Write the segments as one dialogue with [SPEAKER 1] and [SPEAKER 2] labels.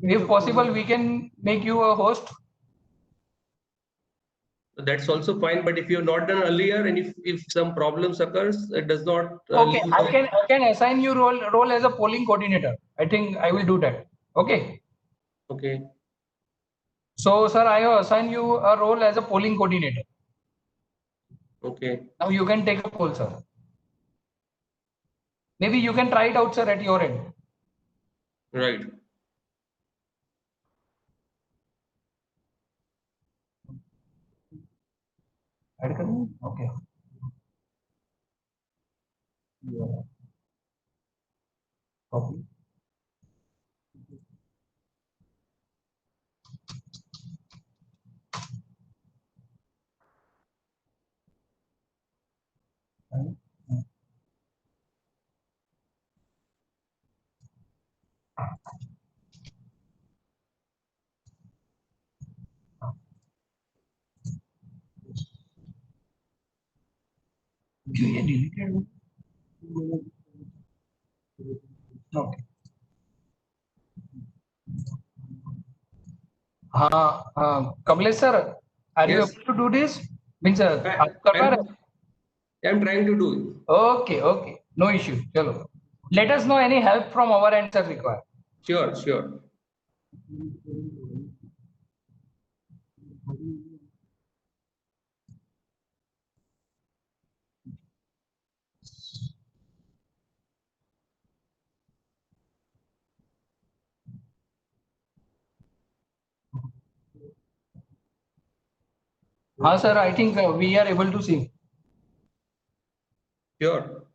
[SPEAKER 1] If possible, we can make you a host.
[SPEAKER 2] That's also fine, but if you have not done earlier and if some problems occurs, it does not
[SPEAKER 1] Okay,
[SPEAKER 2] leave
[SPEAKER 1] I can assign you role as a polling coordinator. I think I will do that. Okay.
[SPEAKER 2] Okay.
[SPEAKER 1] So, sir, I have assigned you a role as a polling coordinator.
[SPEAKER 2] Okay.
[SPEAKER 1] Now you can take a poll, sir. Maybe you can try it out, sir, at your end.
[SPEAKER 2] Right.
[SPEAKER 1] Add करूँ? Okay. Yeah. Copy. क्यों ये deleted? Okay. Kamlesh sir, are you
[SPEAKER 2] Yes.
[SPEAKER 1] able to do this? Means आप करवा रहे?
[SPEAKER 2] I'm trying to do it.
[SPEAKER 1] Okay, okay, no issue. चलो. Let us know any help from our end sir required.
[SPEAKER 2] Sure, sure.
[SPEAKER 1] हाँ sir, I think we are able to see.
[SPEAKER 2] Sure.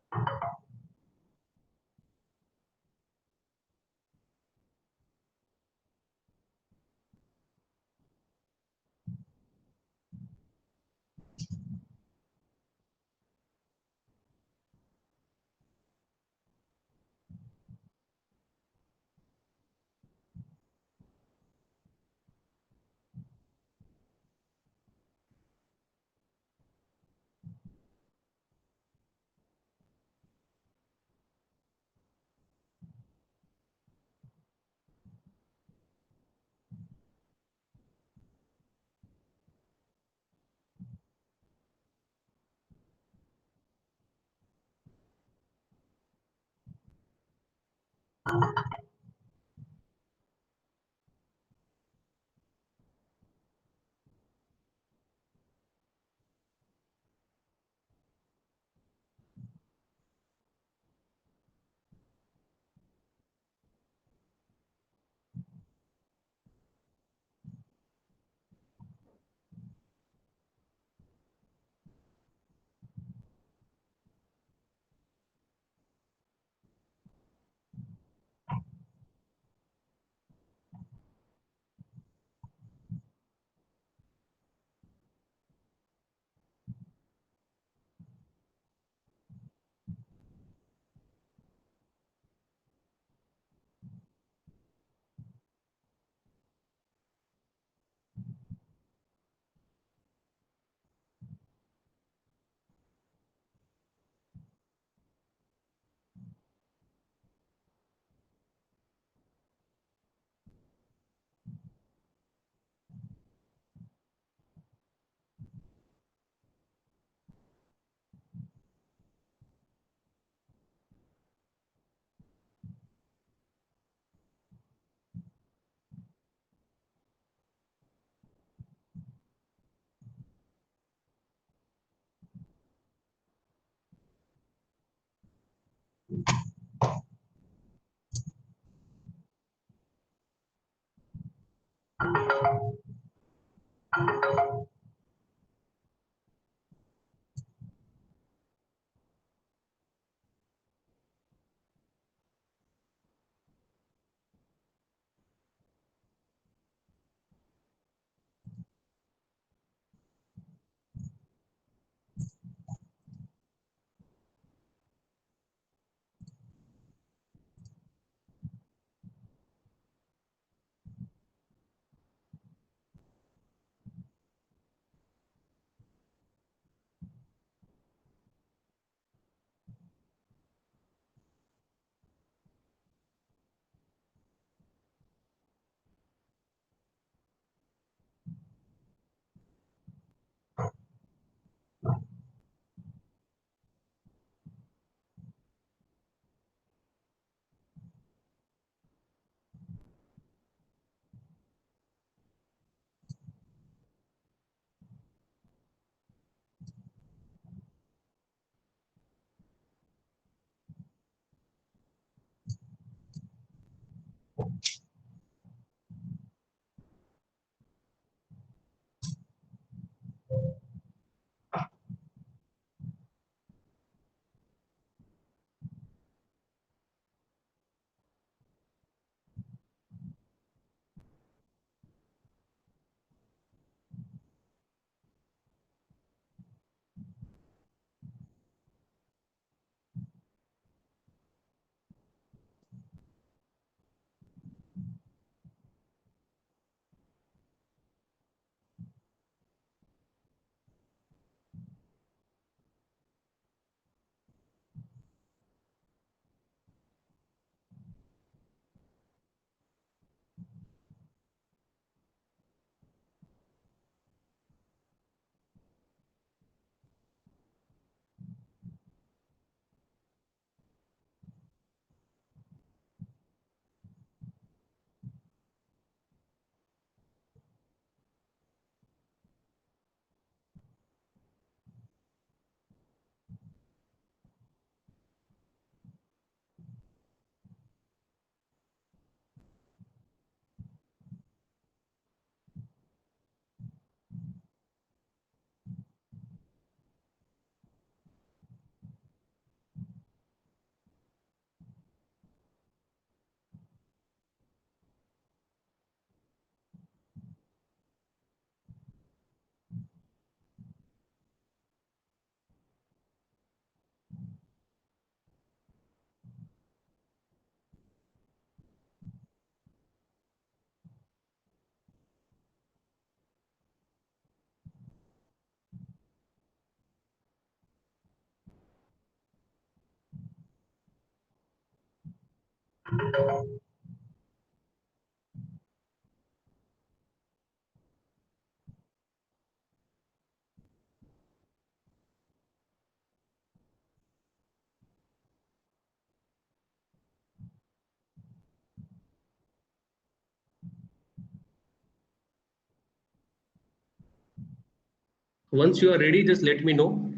[SPEAKER 2] Once you are ready, just let me know.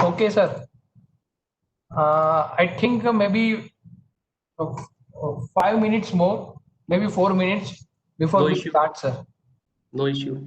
[SPEAKER 1] Okay, sir. I think maybe 5 minutes more, maybe 4 minutes before
[SPEAKER 2] No
[SPEAKER 1] we
[SPEAKER 2] issue.
[SPEAKER 1] start, sir.
[SPEAKER 2] No issue.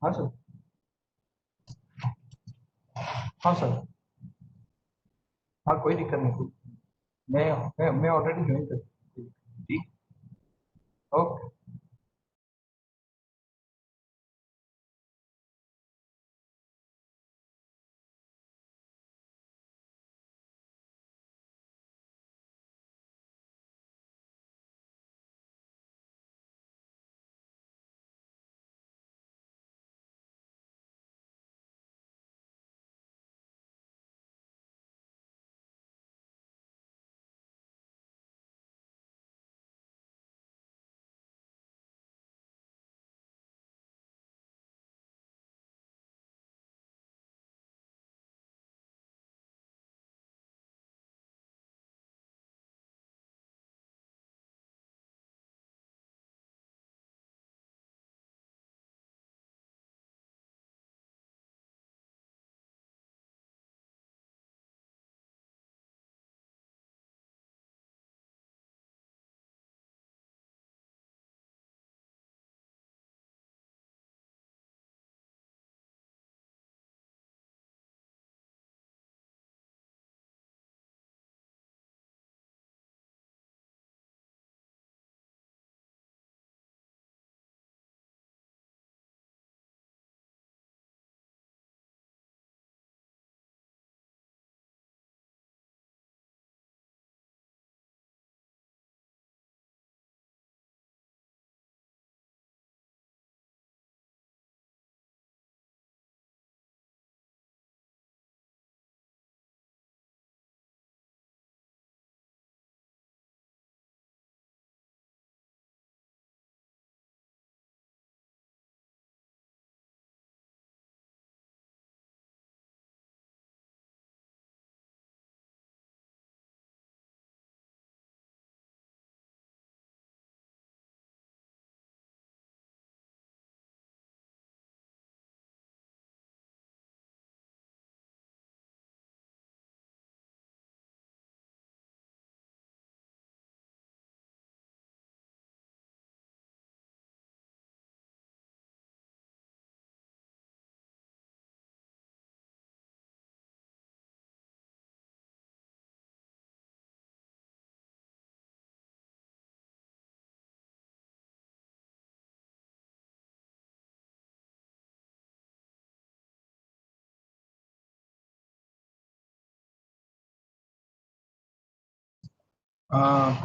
[SPEAKER 1] हाँ sir. हाँ sir. हाँ कोई दिक्कत नहीं. मैं already join कर. ठीक. Okay.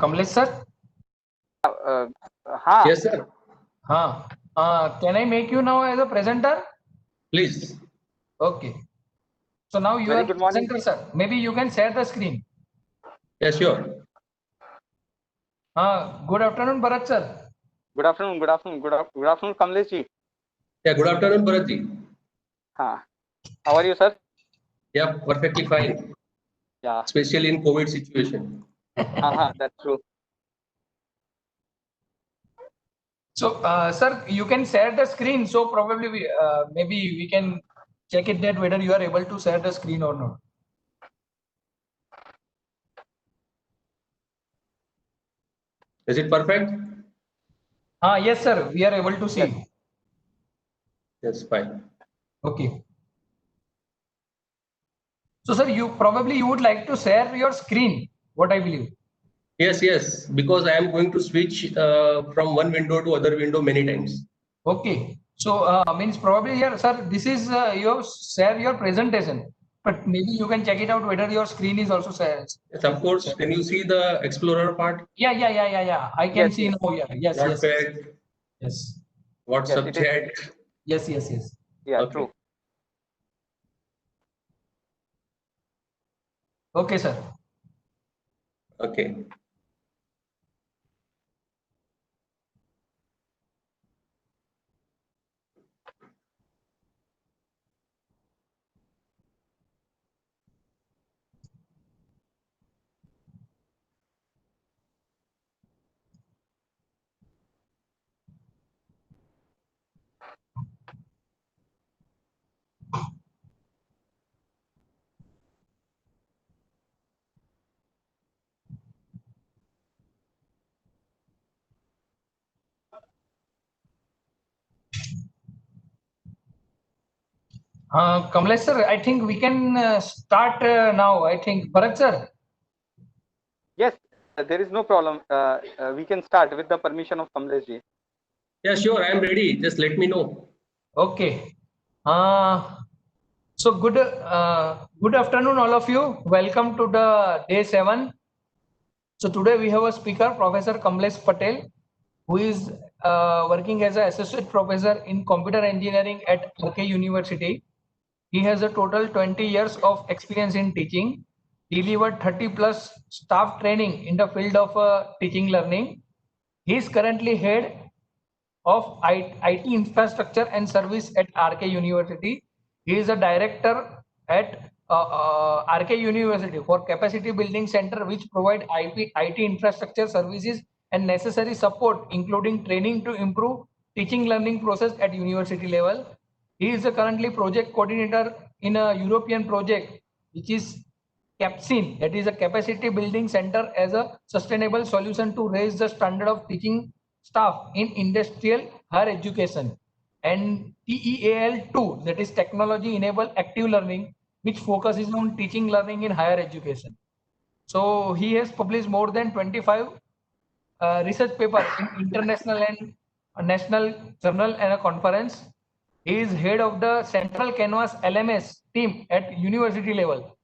[SPEAKER 1] Kamlesh sir.
[SPEAKER 3] हाँ.
[SPEAKER 2] Yes, sir.
[SPEAKER 1] हाँ. Can I make you now as a presenter?
[SPEAKER 2] Please.
[SPEAKER 1] Okay. So now you
[SPEAKER 3] Very
[SPEAKER 1] are
[SPEAKER 3] good morning.
[SPEAKER 1] presenter, sir. Maybe you can share the screen.
[SPEAKER 2] Yes, sure.
[SPEAKER 1] Good afternoon, Bharat sir.
[SPEAKER 3] Good afternoon. Good afternoon. Good afternoon, Kamlesh ji.
[SPEAKER 2] Yeah, good afternoon, Bharat ji.
[SPEAKER 3] हाँ. How are you, sir?
[SPEAKER 2] Yeah, perfectly fine.
[SPEAKER 3] Yeah.
[SPEAKER 2] Especially in COVID situation.
[SPEAKER 3] That's true.
[SPEAKER 1] So, sir, you can share the screen. So probably maybe we can check it that whether you are able to share the screen or not.
[SPEAKER 2] Is it perfect?
[SPEAKER 1] Yes, sir. We are able to see.
[SPEAKER 3] Yes.
[SPEAKER 2] Yes, fine.
[SPEAKER 1] Okay. So, sir, you would like to share your screen, what I believe.
[SPEAKER 2] Yes, because I am going to switch from one window to other window many times.
[SPEAKER 1] Okay. So, means probably here, sir, this is you have share your presentation, but maybe you can check it out whether your screen is also shared.
[SPEAKER 2] Yes, of course. Can you see the Explorer part?
[SPEAKER 1] Yeah. I can
[SPEAKER 3] Yes,
[SPEAKER 1] see
[SPEAKER 3] yes.
[SPEAKER 1] now. Yeah. Yes.
[SPEAKER 2] Notepad,
[SPEAKER 1] Yes.
[SPEAKER 2] what
[SPEAKER 3] Yes, it is.
[SPEAKER 2] subject?
[SPEAKER 1] Yes.
[SPEAKER 3] Yeah,
[SPEAKER 2] Okay.
[SPEAKER 3] true.
[SPEAKER 1] Okay, sir.
[SPEAKER 2] Okay.
[SPEAKER 1] Kamlesh sir, I think we can start now. I think Bharat sir.
[SPEAKER 3] Yes, there is no problem. We can start with the permission of Kamlesh ji.
[SPEAKER 2] Yeah, sure. I am ready. Just let me know.
[SPEAKER 1] Okay. So good afternoon, all of you. Welcome to the day 7. So today we have a speaker, Professor Kamlesh Patel, who is working as an associate professor in computer engineering at RK University. He has a total 20 years of experience in teaching, delivered 30 plus staff training in the field of teaching learning. He is currently head of IT infrastructure and service at RK University. He is a director at RK University for Capacity Building Center, which provide IT infrastructure services and necessary support, including training to improve teaching learning process at university level. He is a currently project coordinator in a European project, which is CAPSIN, that is a capacity building center as a sustainable solution to raise the standard of teaching staff in industrial higher education, and TEAL2, that is technology enabled active learning, which focuses on teaching learning in higher education. So he has published more than 25 research paper in international and national journal and a conference. He is head of the Central Canvas LMS team at university level.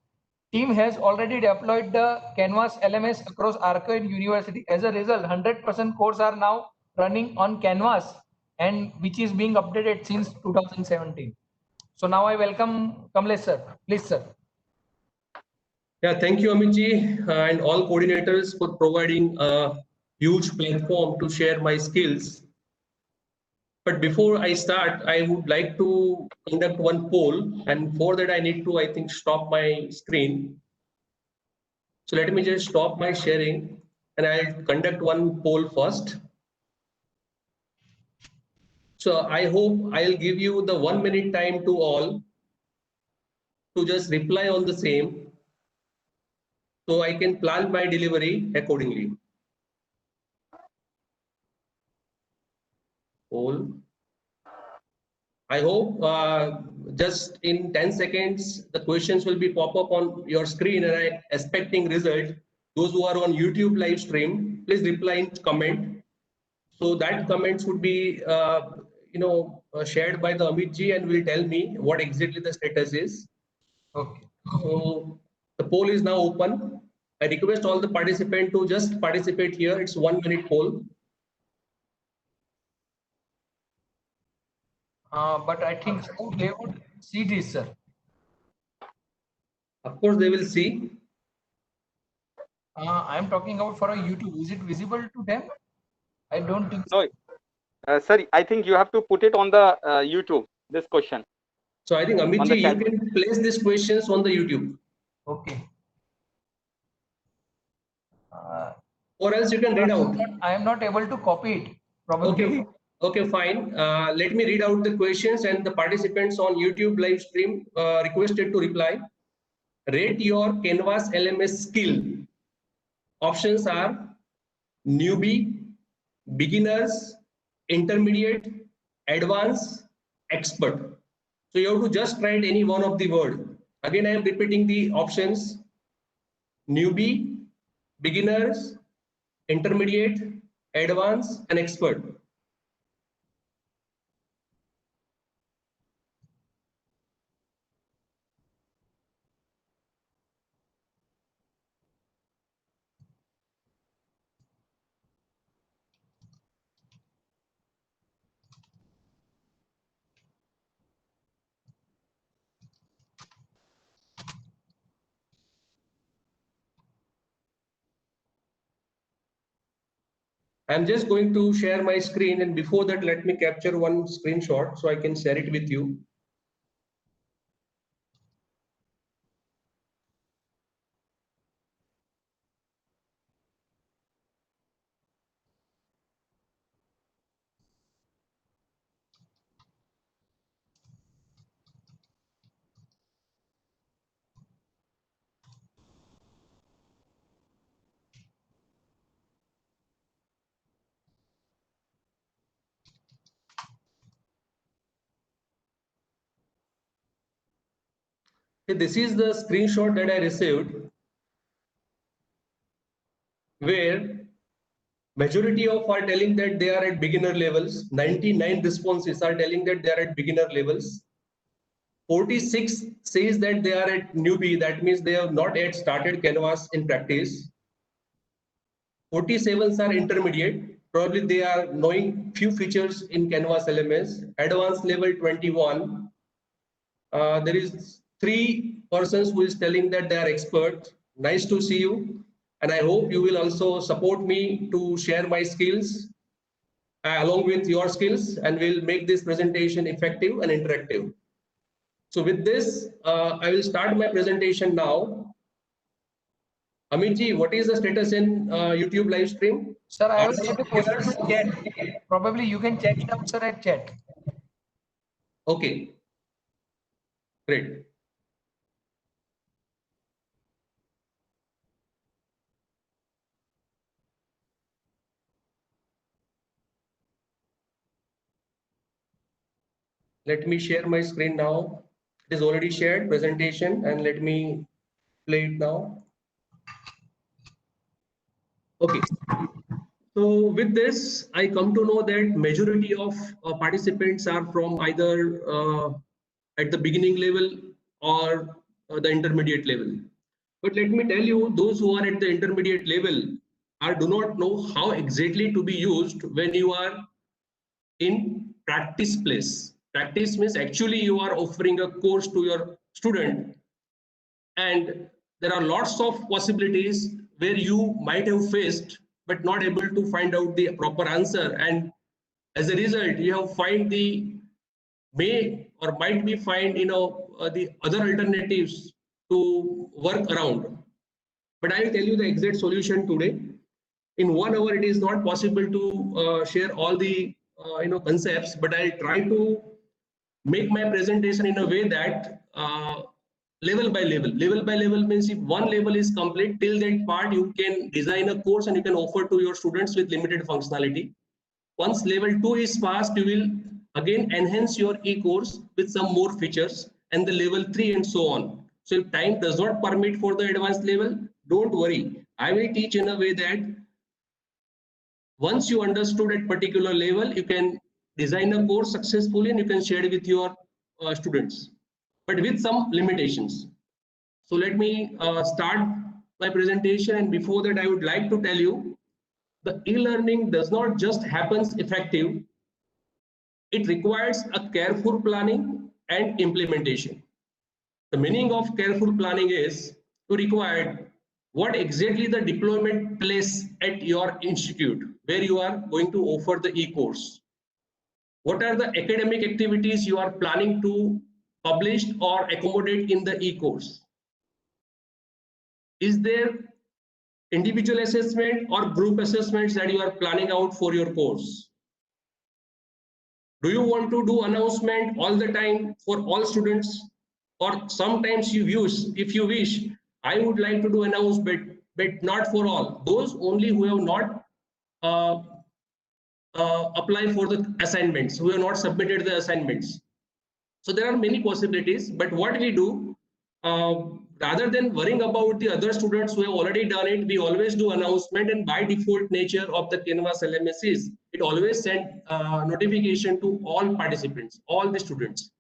[SPEAKER 1] Team has already deployed the Canvas LMS across Arco and University. As a result, 100% courses are now running on Canvas, and which is being updated since 2017. So now I welcome Kamlesh sir. Please, sir.
[SPEAKER 2] Yeah, thank you, Amitji, and all coordinators for providing a huge platform to share my skills. But before I start, I would like to conduct one poll, and for that I need to, I think, stop my screen. So let me just stop my sharing, and I'll conduct one poll first. So I hope I'll give you the 1 minute time to all to just reply on the same, so I can plan my delivery accordingly. Poll. I hope just in 10 seconds, the questions will be pop up on your screen, and I'm expecting result. Those who are on YouTube live stream, please reply in comment. So that comments would be, shared by the Amit ji and will tell me what exactly the status is.
[SPEAKER 1] Okay.
[SPEAKER 2] So the poll is now open. I request all the participants to just participate here. It's 1 minute poll.
[SPEAKER 1] But I think they would see this, sir.
[SPEAKER 2] Of course, they will see.
[SPEAKER 1] I am talking about for a YouTube. Is it visible to them? I don't think so.
[SPEAKER 3] No, sir, I think you have to put it on the YouTube, this question.
[SPEAKER 2] So I think Amit
[SPEAKER 3] On
[SPEAKER 2] ji,
[SPEAKER 3] the
[SPEAKER 2] you
[SPEAKER 3] chat.
[SPEAKER 2] can place these questions on the YouTube.
[SPEAKER 1] Okay.
[SPEAKER 2] Or else you can read out.
[SPEAKER 1] I am not able to copy it. Probably.
[SPEAKER 2] Okay. Okay, fine. Let me read out the questions, and the participants on YouTube live stream requested to reply. Rate your Canvas LMS skill. Options are newbie, beginners, intermediate, advanced, expert. So you have to just write any one of the word. Again, I am repeating the options: newbie, beginners, intermediate, advanced, and expert. I'm just going to share my screen, and before that, let me capture one screenshot so I can share it with you. This is the screenshot that I received, where majority of are telling that they are at beginner levels. 99 responses are telling that they are at beginner levels. 46 says that they are at newbie. That means they have not yet started Canvas in practice. 47 are intermediate. Probably they are knowing few features in Canvas LMS. Advanced level 21. There is 3 persons who is telling that they are expert. Nice to see you, and I hope you will also support me to share my skills along with your skills, and we'll make this presentation effective and interactive. So with this, I will start my presentation now. Amitji, what is the status in YouTube live stream?
[SPEAKER 1] Sir, I have sent the questions in chat. Probably you can check it out, sir, at chat.
[SPEAKER 2] Okay, great. Let me share my screen now. It is already shared presentation, and let me play it now. Okay. So with this, I come to know that majority of participants are from either at the beginning level or the intermediate level. But let me tell you, those who are at the intermediate level do not know how exactly to be used when you are in practice place. Practice means actually you are offering a course to your student, and there are lots of possibilities where you might have faced but not able to find out the proper answer, and as a result you have find the may or might be find the other alternatives to work around. But I will tell you the exact solution today. In 1 hour it is not possible to share all the concepts, but I'll try to make my presentation in a way that level by level means if one level is complete, till that part you can design a course and you can offer to your students with limited functionality. Once level 2 is passed, you will again enhance your e-course with some more features, and the level 3 and so on. So if time does not permit for the advanced level, don't worry. I will teach in a way that once you understood at particular level, you can design a course successfully and you can share it with your students, but with some limitations. So let me start my presentation, and before that I would like to tell you the e-learning does not just happens effective, it requires a careful planning and implementation. The meaning of careful planning is to require what exactly the deployment place at your institute where you are going to offer the e-course. What are the academic activities you are planning to publish or accommodate in the e-course? Is there individual assessment or group assessments that you are planning out for your course? Do you want to do announcement all the time for all students? Or sometimes you use, if you wish, I would like to do announcement, but not for all. Those only who have not uh, apply for the assignments, who have not submitted the assignments. So there are many possibilities, but what we do, rather than worrying about the other students who have already done it, we always do announcement, and by default nature of the Canvas LMS is, it always send notification to all participants, all the students.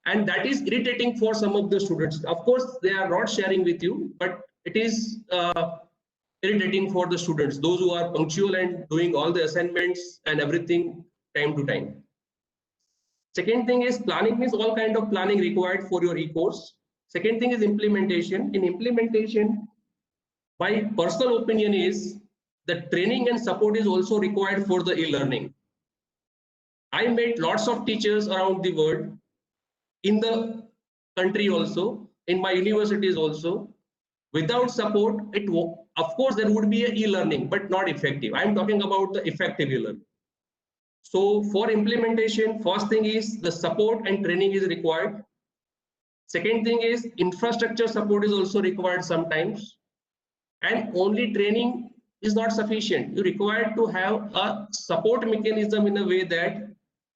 [SPEAKER 2] And that is irritating for some of the students. Of course, they are not sharing with you, but it is irritating for the students, those who are punctual and doing all the assignments and everything time to time. Second thing is planning means all kind of planning required for your e-course. Second thing is implementation. In implementation, my personal opinion is that training and support is also required for the e-learning. I met lots of teachers around the world, in the country also, in my universities also. Without support, of course there would be a e-learning, but not effective. I'm talking about the effective e-learning. So for implementation, first thing is the support and training is required. Second thing is infrastructure support is also required sometimes. And only training is not sufficient. You require to have a support mechanism in a way that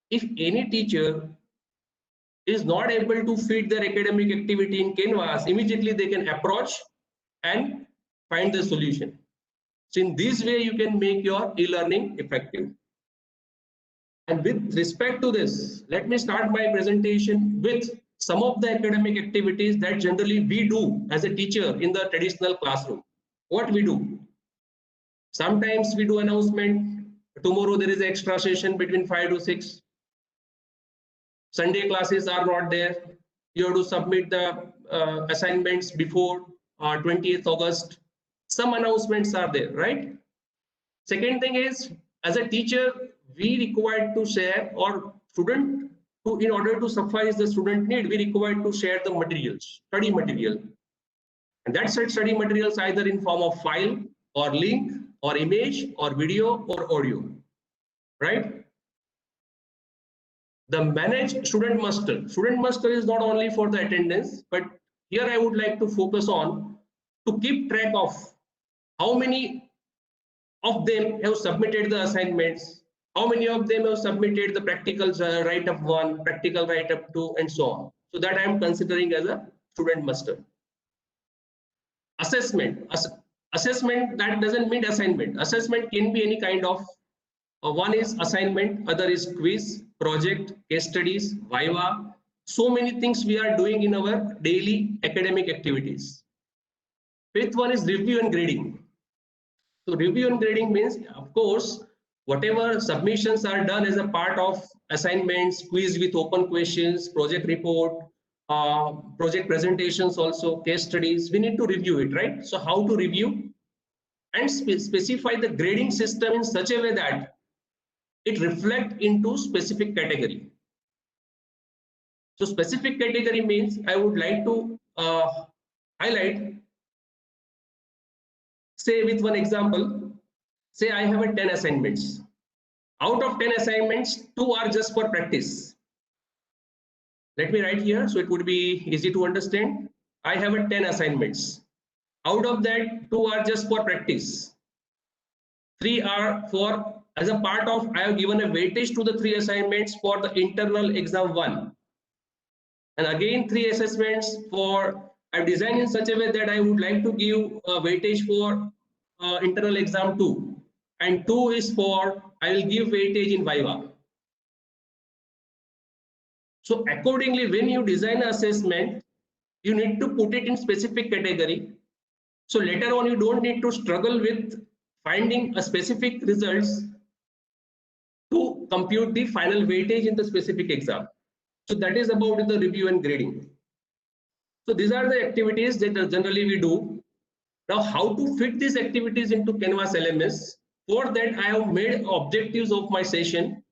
[SPEAKER 2] if any teacher is not able to fit their academic activity in Canvas, immediately they can approach and find the solution. So in this way, you can make your e-learning effective. And with respect to this, let me start my presentation with some of the academic activities that generally we do as a teacher in the traditional classroom. What we do? Sometimes we do announcement. Tomorrow there is an extra session between 5 to 6. Sunday classes are not there. You have to submit the assignments before 20th August. Some announcements are there, right? Second thing is, as a teacher, we required to share, or student, in order to suffice the student need, we required to share the materials, study material. And that study materials either in form of file or link or image or video or audio, right? The managed student master. Student master is not only for the attendance, but here I would like to focus on to keep track of how many of them have submitted the assignments, how many of them have submitted the practical write-up 1, practical write-up 2, and so on. So that I am considering as a student master. Assessment. Assessment, that doesn't mean assignment. Assessment can be any kind of, one is assignment, other is quiz, project, case studies, viva. So many things we are doing in our daily academic activities. Fifth one is review and grading. So review and grading means, of course, whatever submissions are done as a part of assignments, quiz with open questions, project report, project presentations, also case studies, we need to review it, right? So how to review and specify the grading system in such a way that it reflects into specific category. So specific category means I would like to highlight, say with one example, say I have 10 assignments. Out of 10 assignments, 2 are just for practice. Let me write here so it would be easy to understand. I have 10 assignments. Out of that, 2 are just for practice. 3 are for, as a part of, I have given a weightage to the 3 assignments for the internal exam 1. And again, 3 assessments for, I've designed in such a way that I would like to give a weightage for internal exam 2. And 2 is for, I will give weightage in viva. So accordingly, when you design an assessment, you need to put it in specific category. So later on, you don't need to struggle with finding a specific results to compute the final weightage in the specific exam. So that is about the review and grading. So these are the activities that generally we do. Now, how to fit these activities into Canvas LMS? For that, I have made objectives of my session.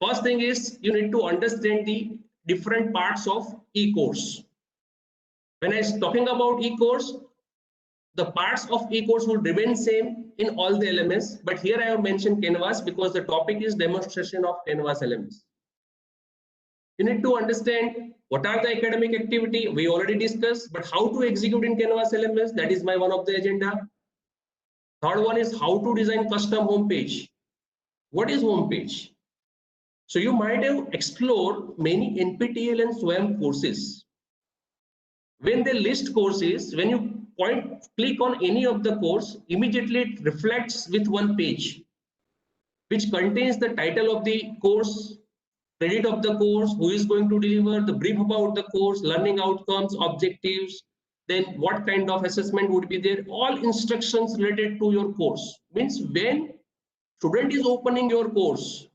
[SPEAKER 2] First thing is you need to understand the different parts of e-course. When I am talking about e-course, the parts of e-course will remain same in all the LMS, but here I have mentioned Canvas because the topic is demonstration of Canvas LMS. You need to understand what are the academic activity we already discussed, but how to execute in Canvas LMS, that is my one of the agenda. Third one is how to design custom home page. What is home page? So you might have explored many NPTEL and SWAYAM courses. When they list courses, when you click on any of the course, immediately it reflects with one page, which contains the title of the course, credit of the course, who is going to deliver, the brief about the course, learning outcomes, objectives, then what kind of assessment would be there, all instructions related to your course. Means when student is opening your course,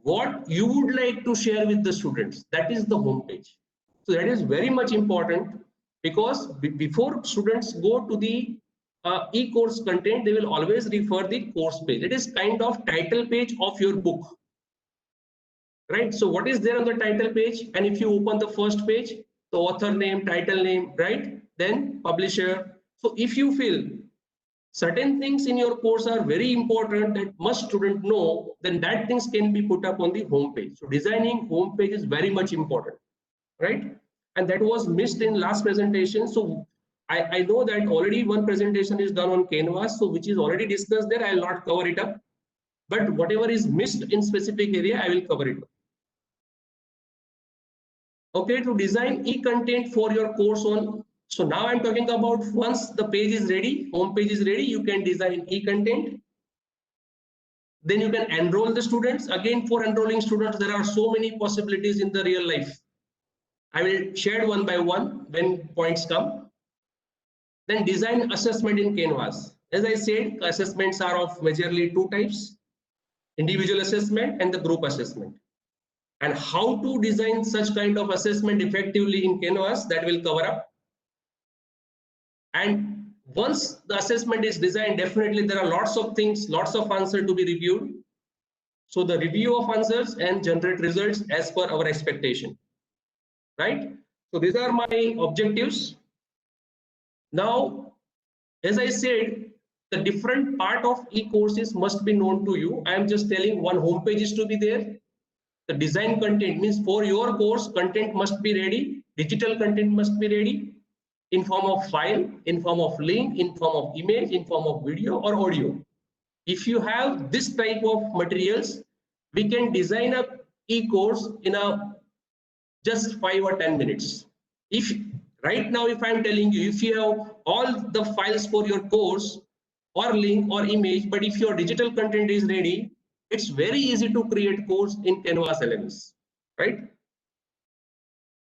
[SPEAKER 2] what you would like to share with the students, that is the home page. So that is very much important, because before students go to the e-course content, they will always refer the course page. It is kind of title page of your book, right? So what is there on the title page? And if you open the first page, the author name, title name, right? Then publisher. So if you feel certain things in your course are very important that must student know, then that things can be put up on the home page. So designing home page is very much important, right? And that was missed in last presentation. So I know that already one presentation is done on Canvas, so which is already discussed there. I'll not cover it up, but whatever is missed in specific area, I will cover it up. Okay, to design e-content for your course on. So now I'm talking about once the page is ready, home page is ready, you can design e-content. Then you can enroll the students. Again, for enrolling students, there are so many possibilities in the real life. I will share one by one when points come. Then design assessment in Canvas. As I said, assessments are of majorly two types: individual assessment and the group assessment. And how to design such kind of assessment effectively in Canvas, that will cover up. And once the assessment is designed, definitely there are lots of things, lots of answers to be reviewed. So the review of answers and generate results as per our expectation, right? So these are my objectives. Now, as I said, the different part of e-courses must be known to you. I am just telling one home page is to be there. The design content means for your course, content must be ready. Digital content must be ready in form of file, in form of link, in form of image, in form of video or audio. If you have this type of materials, we can design a e-course in a just 5 or 10 minutes. If right now, if I'm telling you, if you have all the files for your course or link or image, but if your digital content is ready, it's very easy to create course in Canvas LMS, right?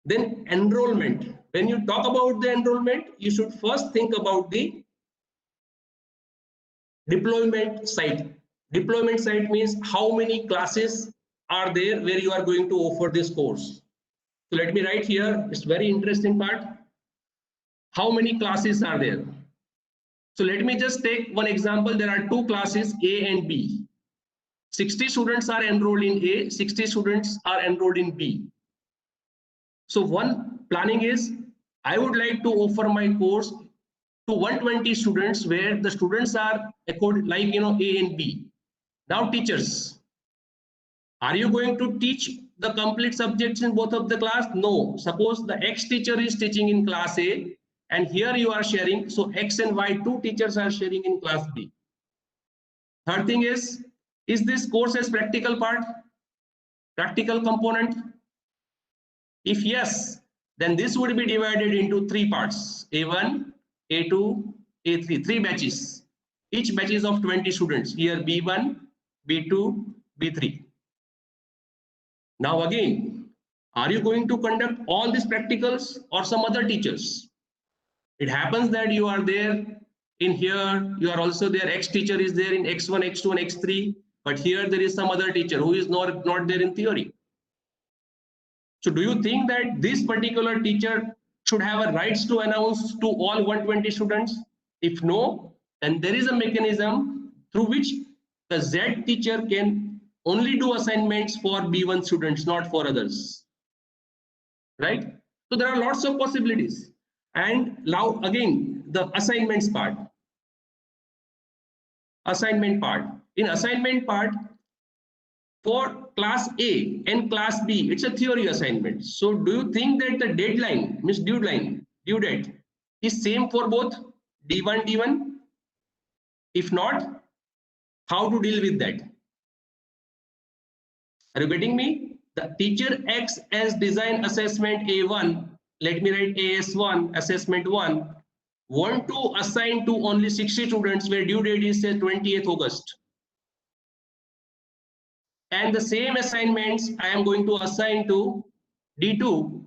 [SPEAKER 2] Then enrollment. When you talk about the enrollment, you should first think about the deployment site. Deployment site means how many classes are there where you are going to offer this course. So let me write here, it's very interesting part. How many classes are there? So let me just take one example. There are two classes, A and B. 60 students are enrolled in A, 60 students are enrolled in B. So one planning is, I would like to offer my course to 120 students where the students are like A and B. Now teachers, are you going to teach the complete subjects in both of the class? No. Suppose the X teacher is teaching in class A and here you are sharing. So X and Y, two teachers are sharing in class B. Third thing is this course as practical part, practical component? If yes, then this would be divided into three parts: A1, A2, A3, three batches. Each batch is of 20 students. Here B1, B2, B3. Now again, are you going to conduct all these practicals or some other teachers? It happens that you are there in here, you are also there, X teacher is there in X1, X2 and X3, but here there is some other teacher who is not there in theory. So do you think that this particular teacher should have a rights to announce to all 120 students? If no, then there is a mechanism through which the Z teacher can only do assignments for B1 students, not for others, right? So there are lots of possibilities. And now again, the assignments part. Assignment part. In assignment part, For class A and class B, it's a theory assignment. So do you think that the deadline, means due date, is same for both D1, D1? If not, how to deal with that? Are you getting me? The teacher acts as design assessment A1. Let me write AS1, assessment 1. Want to assign to only 60 students where due date is say 20th August. And the same assignments I am going to assign to D2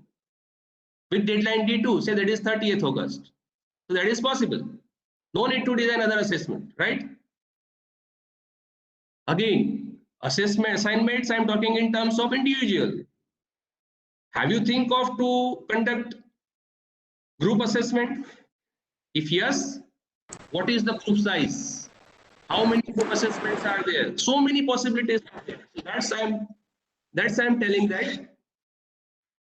[SPEAKER 2] with deadline D2, say that is 30th August. So that is possible. No need to design another assessment, right? Again, assessment assignments I am talking in terms of individual. Have you think of to conduct group assessment? If yes, what is the group size? How many group assessments are there? So many possibilities are there. So that's I'm telling that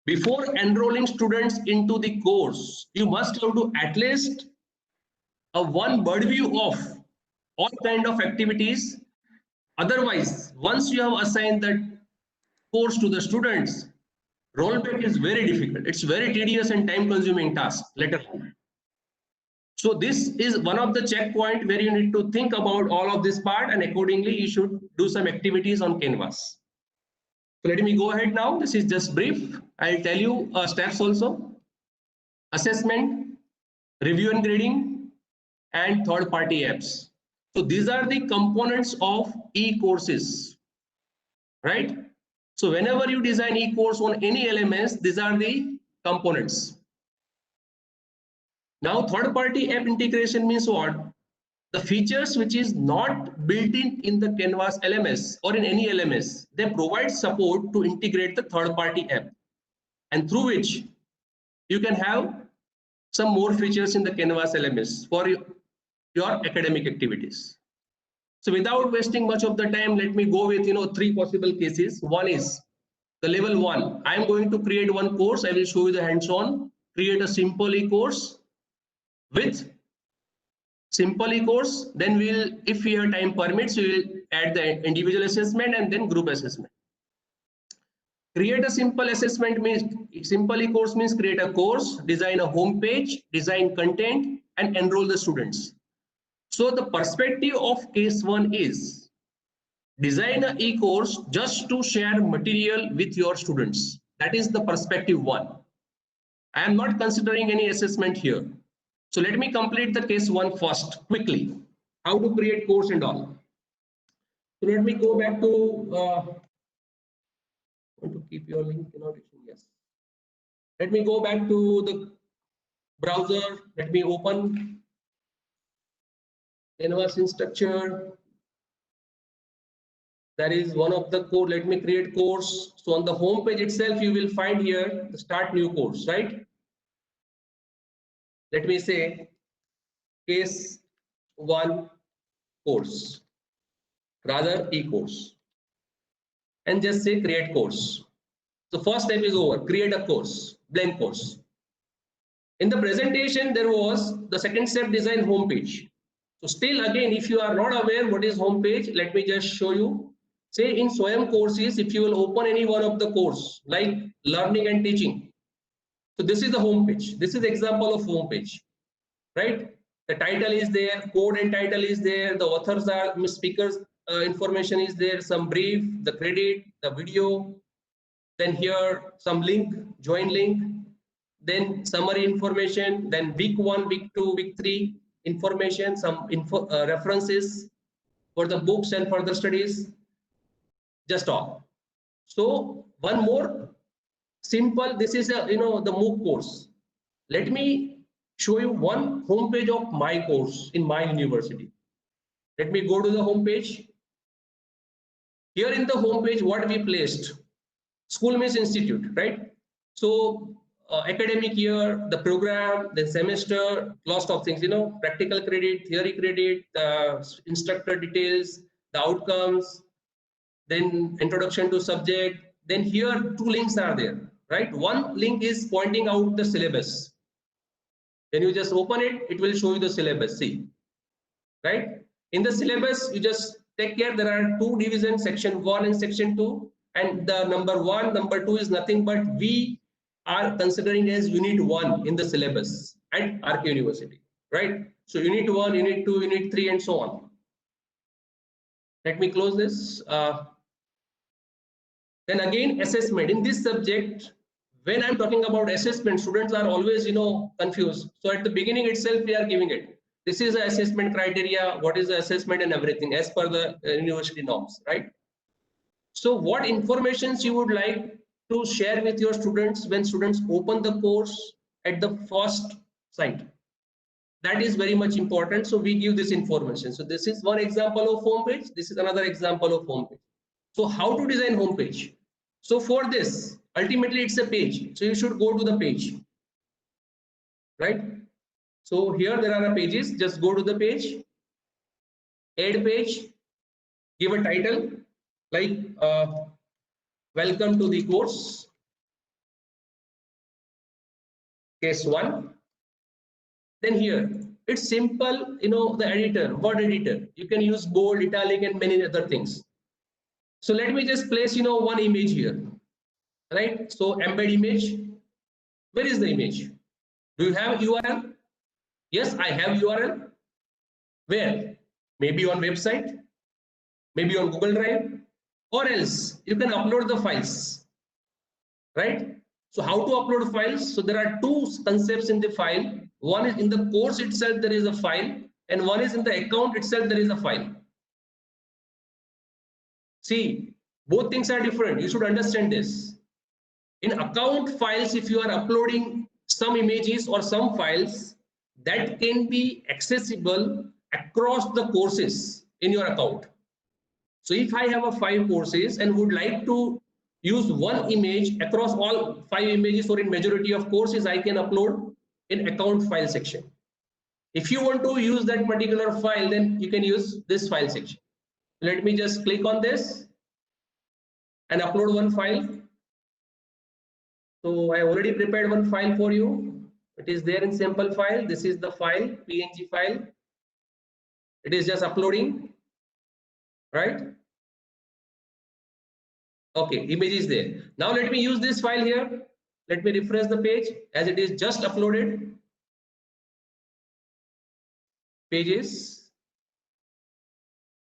[SPEAKER 2] before enrolling students into the course, you must have to at least a one bird view of all kind of activities. Otherwise, once you have assigned that course to the students, rollback is very difficult. It's very tedious and time consuming task later on. So this is one of the checkpoint where you need to think about all of this part, and accordingly you should do some activities on Canvas. So let me go ahead now. This is just brief. I'll tell you steps also. Assessment, review and grading, and third-party apps. So these are the components of e-courses, right? So whenever you design e-course on any LMS, these are the components. Now, third-party app integration means what? The features which is not built in the Canvas LMS or in any LMS, they provide support to integrate the third-party app, and through which you can have some more features in the Canvas LMS for your academic activities. So without wasting much of the time, let me go with three possible cases. One is the level 1. I am going to create one course. I will show you the hands-on. Create a simple e-course with simple e-course. Then we'll, if we have time permits, we will add the individual assessment and then group assessment. Create a simple assessment means simple e-course means create a course, design a home page, design content, and enroll the students. So the perspective of case 1 is design an e-course just to share material with your students. That is the perspective 1. I am not considering any assessment here. So let me complete the case 1 first quickly. How to create course and all. So let me go back to want to keep your link in audition. Yes. Let me go back to the browser. Let me open Canvas instructor. That is one of the code. Let me create course. So on the home page itself, you will find here the start new course, right? Let me say case 1 course, rather e-course, and just say create course. So first step is over, create a course, blank course. In the presentation, there was the second step, design home page. So still again, if you are not aware what is home page, let me just show you. Say in Swayam courses, if you will open any one of the course like learning and teaching. So this is the home page. This is the example of home page, right? The title is there, code and title is there, the authors are, speakers information is there, some brief, the credit, the video, then here some link, join link, then summary information, then week 1, week 2, week 3 information, some references for the books and further studies, just all. So one more simple, this is a the MOOC course. Let me show you one home page of my course in my university. Let me go to the home page. Here in the home page, what we placed? School means institute, right? So academic year, the program, the semester, lots of things, practical credit, theory credit, instructor details, the outcomes, then introduction to subject. Then here 2 links are there, right? One link is pointing out the syllabus. Then you just open it, it will show you the syllabus, see, right? In the syllabus, you just take care, there are two divisions, section 1 and section 2, and the number 1, number 2 is nothing but we are considering as unit 1 in the syllabus at RK University, right? So unit 1, unit 2, unit 3 and so on. Let me close this. Then again, assessment in this subject. When I'm talking about assessment, students are always, confused. So at the beginning itself, we are giving it. This is the assessment criteria. What is the assessment and everything as per the university norms, right? So what informations you would like to share with your students when students open the course at the first site? That is very much important. So we give this information. So this is one example of homepage. This is another example of homepage. So how to design homepage? So for this, ultimately it's a page. So you should go to the page, right? So here there are pages. Just go to the page, add page, give a title like welcome to the course, case 1. Then here it's simple, the editor, word editor. You can use bold, italic and many other things. So let me just place, one image here, right? So embed image. Where is the image? Do you have URL? Yes, I have URL. Where? Maybe on website, maybe on Google Drive, or else you can upload the files, right? So how to upload files? So there are two concepts in the file. One is in the course itself, there is a file, and one is in the account itself, there is a file. See, both things are different. You should understand this. In account files, if you are uploading some images or some files, that can be accessible across the courses in your account. So if I have a 5 courses and would like to use one image across all 5 images, or in majority of courses, I can upload in account file section. If you want to use that particular file, then you can use this file section. Let me just click on this and upload one file. So I already prepared one file for you. It is there in sample file. This is the file, PNG file. It is just uploading, right? Okay, image is there. Now let me use this file here. Let me refresh the page as it is just uploaded. Pages,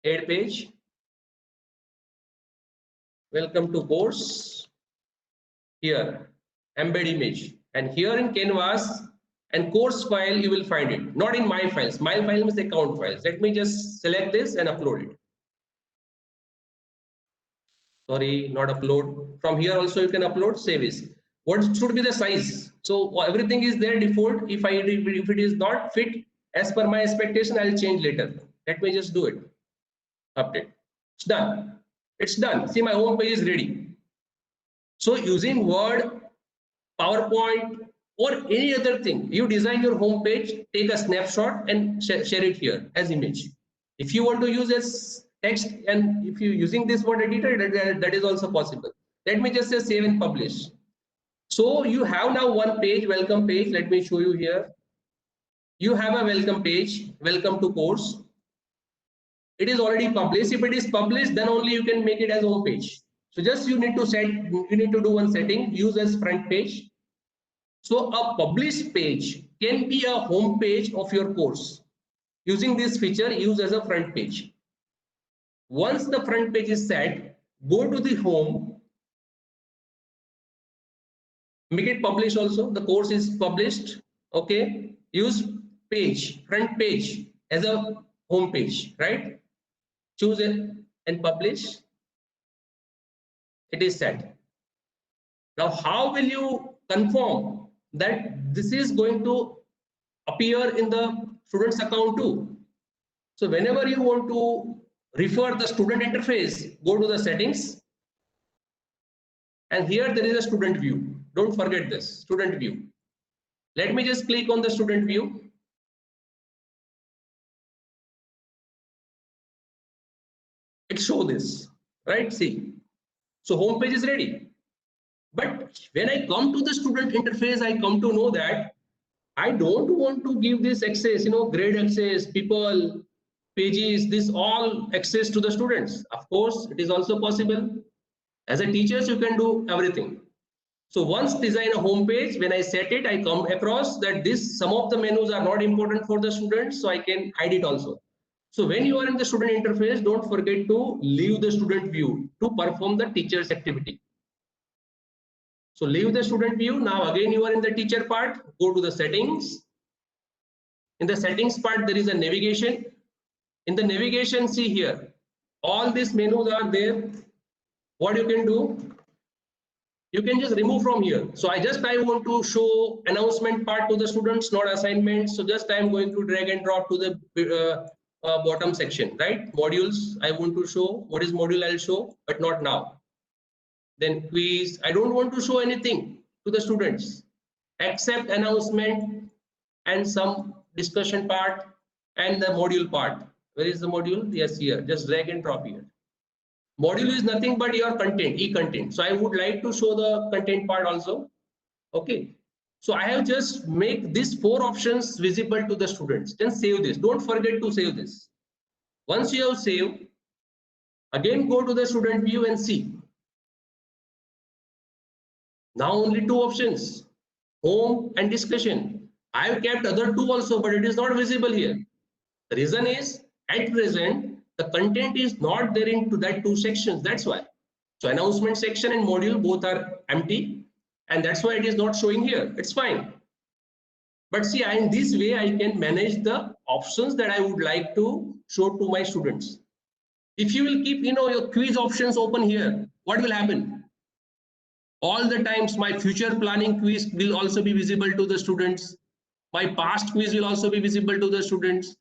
[SPEAKER 2] add page. Welcome to course. Here, embed image. And here in Canvas and course file, you will find it. Not in my files. My file is account files. Let me just select this and upload it. Sorry, not upload. From here also you can upload, save as. What should be the size? So everything is there default. If it is not fit as per my expectation, I'll change later. Let me just do it. Update. It's done. It's done. See, my home page is ready. So using Word, PowerPoint, or any other thing, you design your home page, take a snapshot and share it here as image. If you want to use as text, and if you're using this word editor, that is also possible. Let me just say save and publish. So you have now one page, welcome page. Let me show you here. You have a welcome page, welcome to course. It is already published. If it is published, then only you can make it as home page. So just you need to do one setting, use as front page. So a published page can be a home page of your course. Using this feature, use as a front page. Once the front page is set, go to the home, make it publish also. The course is published. Okay. Use page, front page as a home page, right? Choose it and publish. It is set. Now, how will you confirm that this is going to appear in the student's account too? So whenever you want to refer the student interface, go to the settings. And here there is a student view. Don't forget this, student view. Let me just click on the student view. It shows this, right? See. So home page is ready. But when I come to the student interface, I come to know that I don't want to give this access, grade access, people, pages, this all access to the students. Of course, it is also possible. As a teacher, you can do everything. So once design a home page, when I set it, I come across that this some of the menus are not important for the students, so I can hide it also. So when you are in the student interface, don't forget to leave the student view to perform the teacher's activity. So leave the student view. Now again you are in the teacher part, go to the settings. In the settings part, there is a navigation. In the navigation, see here, all these menus are there. What you can do, you can just remove from here. So I want to show announcement part to the students, not assignments. So just I am going to drag and drop to the bottom section, right? Modules, I want to show. What is module I'll show, but not now. Then quiz, I don't want to show anything to the students except announcement and some discussion part and the module part. Where is the module? Yes, here, just drag and drop here. Module is nothing but your content, e-content. So I would like to show the content part also. Okay. So I have just make these 4 options visible to the students. Then save this. Don't forget to save this. Once you have saved, again go to the student view and see. Now only 2 options, home and discussion. I have kept other 2 also, but it is not visible here. The reason is at present, the content is not there into that 2 sections. That's why. So announcement section and module both are empty, and that's why it is not showing here. It's fine. But see, in this way, I can manage the options that I would like to show to my students. If you will keep, your quiz options open here, what will happen? All the times my future planning quiz will also be visible to the students. My past quiz will also be visible to the students.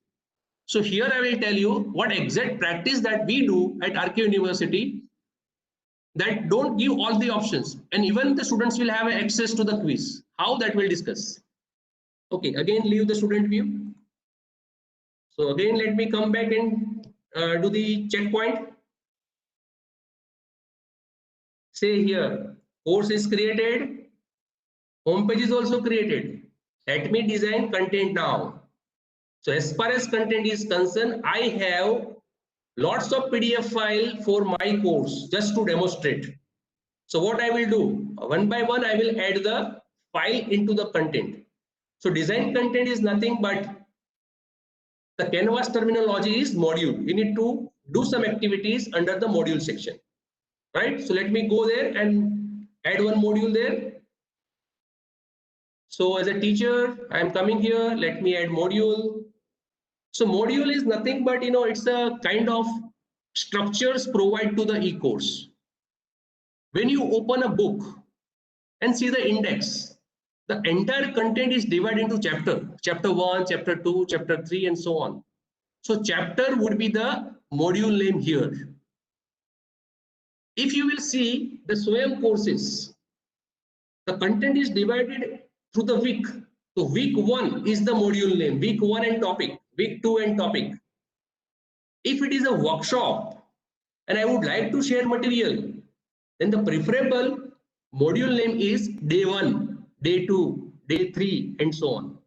[SPEAKER 2] So here I will tell you what exact practice that we do at RK University, that don't give all the options, and even the students will have access to the quiz. How, that we'll discuss. Okay, again leave the student view. So again let me come back and do the checkpoint. Say here, course is created, homepage is also created. Let me design content now. So as far as content is concerned, I have lots of PDF file for my course just to demonstrate. So what I will do, one by one, I will add the file into the content. So design content is nothing but the Canvas terminology is module. We need to do some activities under the module section, right? So let me go there and add one module there. So as a teacher, I am coming here. Let me add module. So module is nothing but, it's a kind of structures provide to the e-course. When you open a book and see the index, the entire content is divided into chapter 1, chapter 2, chapter 3, and so on. So chapter would be the module name here. If you will see the SWAYAM courses, the content is divided through the week. So week 1 is the module name, week 1 and topic, week 2 and topic. If it is a workshop and I would like to share material, then the preferable module name is day 1, day 2, day 3, and so on.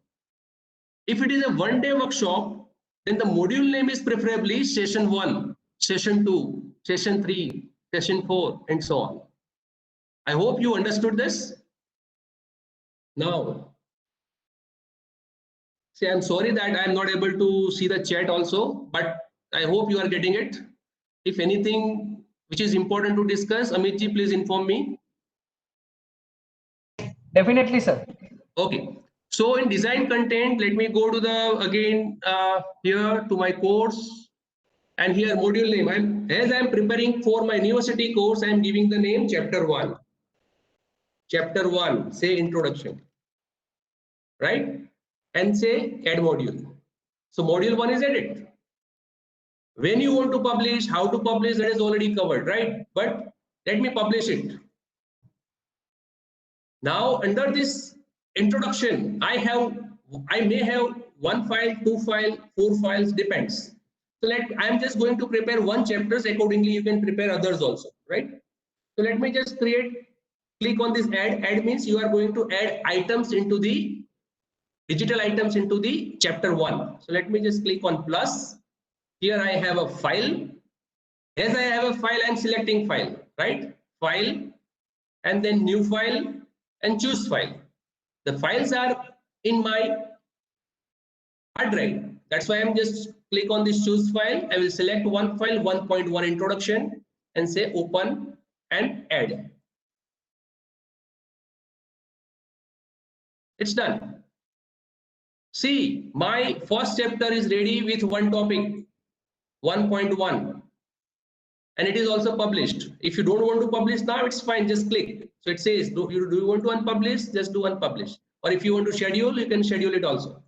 [SPEAKER 2] If it is a one-day workshop, then the module name is preferably session 1, session 2, session 3, session 4, and so on. I hope you understood this. Now, see, I'm sorry that I'm not able to see the chat also, but I hope you are getting it. If anything which is important to discuss, Amit ji, please inform me.
[SPEAKER 1] Definitely, sir.
[SPEAKER 2] Okay. So in design content, let me go to the again here to my course, and here module name. As I'm preparing for my university course, I'm giving the name chapter 1. Chapter 1, say introduction, right? And say add module. So module 1 is added. When you want to publish, how to publish, that is already covered, right? But let me publish it. Now under this introduction, I may have 1 file, 2 file, 4 files, depends. So I'm just going to prepare 1 chapters. Accordingly, you can prepare others also, right? So let me just click on this add. Add means you are going to add items into the digital items into the chapter 1. So let me just click on plus. Here I have a file. As I have a file, I'm selecting file, right? File, and then new file, and choose file. The files are in my hard drive. That's why I'm just click on this choose file. I will select one file, 1.1 introduction, and say open and add. It's done. See, my first chapter is ready with one topic, 1.1, and it is also published. If you don't want to publish now, it's fine, just click. So it says, do you want to unpublish? Just do unpublish. Or if you want to schedule, you can schedule it also.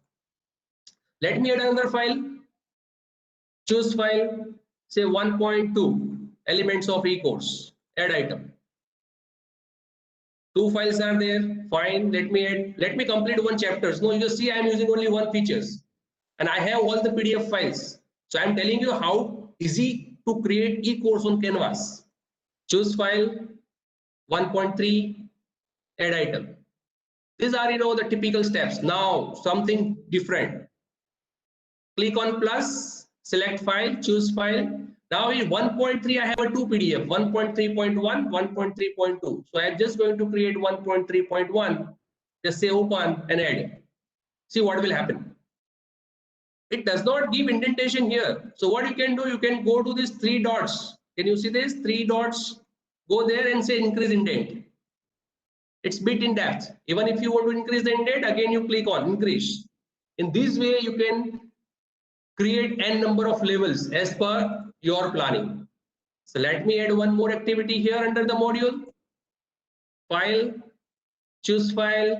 [SPEAKER 2] Let me add another file. Choose file, say 1.2, elements of e-course, add item. Two files are there, fine, let me complete one chapter. No, you see I'm using only one features and I have all the PDF files. So I'm telling you how easy to create e-course on Canvas. Choose file, 1.3, add item. These are, the typical steps. Now something different. Click on plus, select file, choose file. Now in 1.3, I have a two PDF, 1.3.1, 1.3.2. So I'm just going to create 1.3.1. Just say open and add. See what will happen. It does not give indentation here. So what you can do, you can go to these three dots. Can you see this? Three dots. Go there and say increase indent. It's bit in depth. Even if you want to increase the indent, again you click on increase. In this way, you can create n number of levels as per your planning. So let me add one more activity here under the module. File, choose file,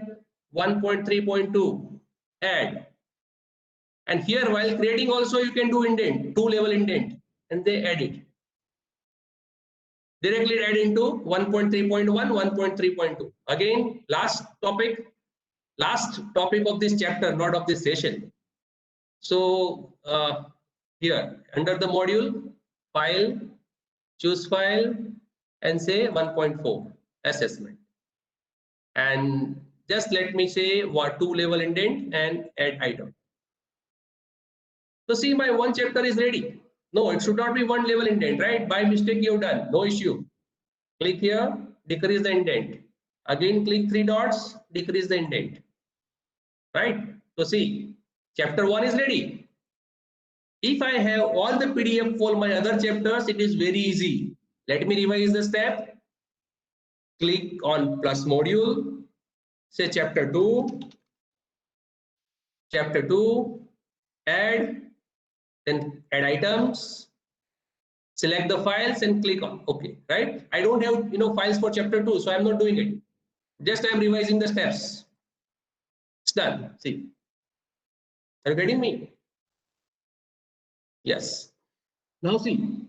[SPEAKER 2] 1.3.2, add. And here while creating also you can do indent, two level indent, and they add it. Directly add into 1.3.1, 1.3.2. Again, last topic of this chapter, not of this session. So here under the module, file, choose file, and say 1.4 assessment. And just let me say what two level indent and add item. So see, my one chapter is ready. No, it should not be one level indent, right? By mistake you've done, no issue. Click here, decrease the indent. Again, click three dots, decrease the indent. Right? So see, chapter 1 is ready. If I have all the PDF for my other chapters, it is very easy. Let me revise the step. Click on plus module, say chapter 2, add, then add items, select the files and click on OK, right? I don't have files for chapter 2, so I'm not doing it. Just I'm revising the steps. It's done. See, are you getting me? Yes. Now see,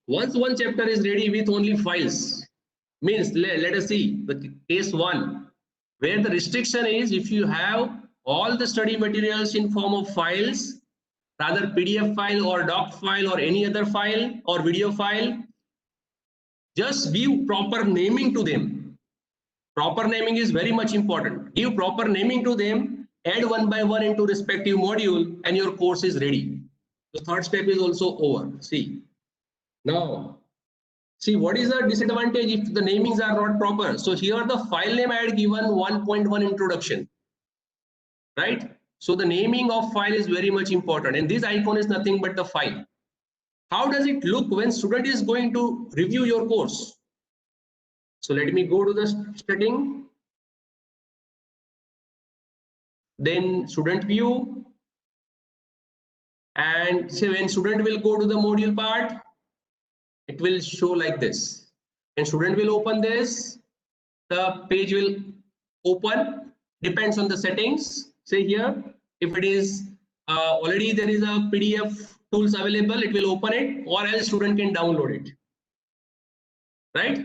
[SPEAKER 2] once one chapter is ready with only files, means let us see the case 1, where the restriction is if you have all the study materials in form of files, rather PDF file or doc file or any other file or video file, just give proper naming to them. Proper naming is very much important. Give proper naming to them, add one by one into respective module, and your course is ready. The third step is also over. See, now, see what is the disadvantage if the namings are not proper. So here the file name I had given 1.1 introduction, right? So the naming of file is very much important, and this icon is nothing but the file. How does it look when student is going to review your course? So let me go to the setting, then student view, and say when student will go to the module part, it will show like this. And student will open this, the page will open, depends on the settings. Say here, if it is already there is a PDF tools available, it will open it, or else student can download it, right?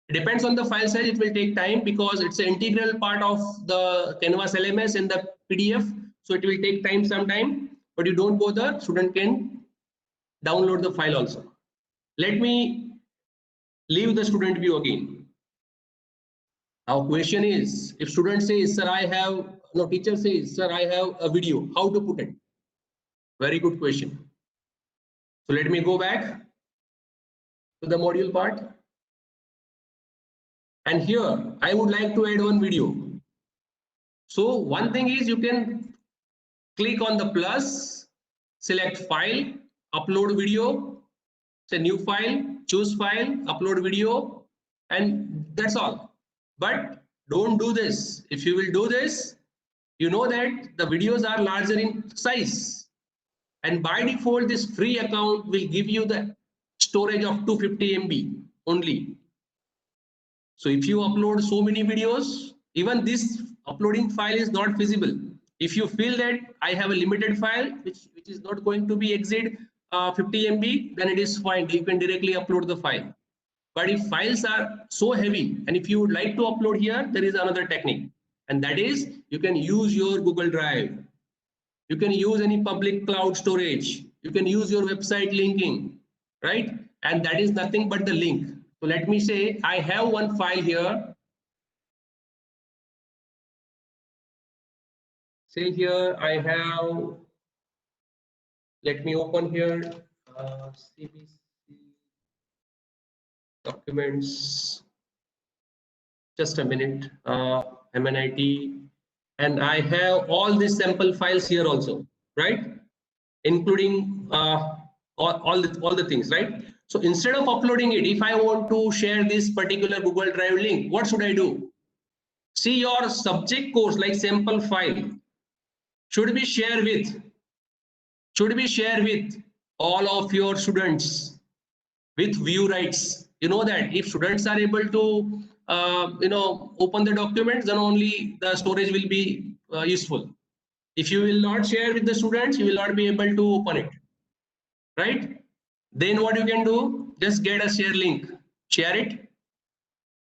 [SPEAKER 2] It depends on the file size. It will take time because it's an integral part of the Canvas LMS and the PDF, so it will take time sometime, but you don't bother, student can download the file also. Let me leave the student view again. Now question is, if student says, sir, I have, no, teacher says, sir, I have a video, how to put it? Very good question. So let me go back to the module part. And here I would like to add one video. So one thing is you can click on the plus, select file, upload video, say new file, choose file, upload video, and that's all. But don't do this. If you will do this, you know that the videos are larger in size. And by default, this free account will give you the storage of 250 MB only. So if you upload so many videos, even this uploading file is not feasible. If you feel that I have a limited file which is not going to be exceed 50 MB, then it is fine. You can directly upload the file. But if files are so heavy and if you would like to upload here, there is another technique. And that is you can use your Google Drive. You can use any public cloud storage. You can use your website linking, right? And that is nothing but the link. So let me say I have one file here. Say here I have, let me open here, CBC documents, just a minute, MNIT, and I have all these sample files here also, right? Including all the things, right? So instead of uploading it, if I want to share this particular Google Drive link, what should I do? See, your subject course like sample file should be shared with all of your students with view rights. You know that if students are able to open the documents, then only the storage will be useful. If you will not share with the students, you will not be able to open it, right? Then what you can do, just get a share link, share it,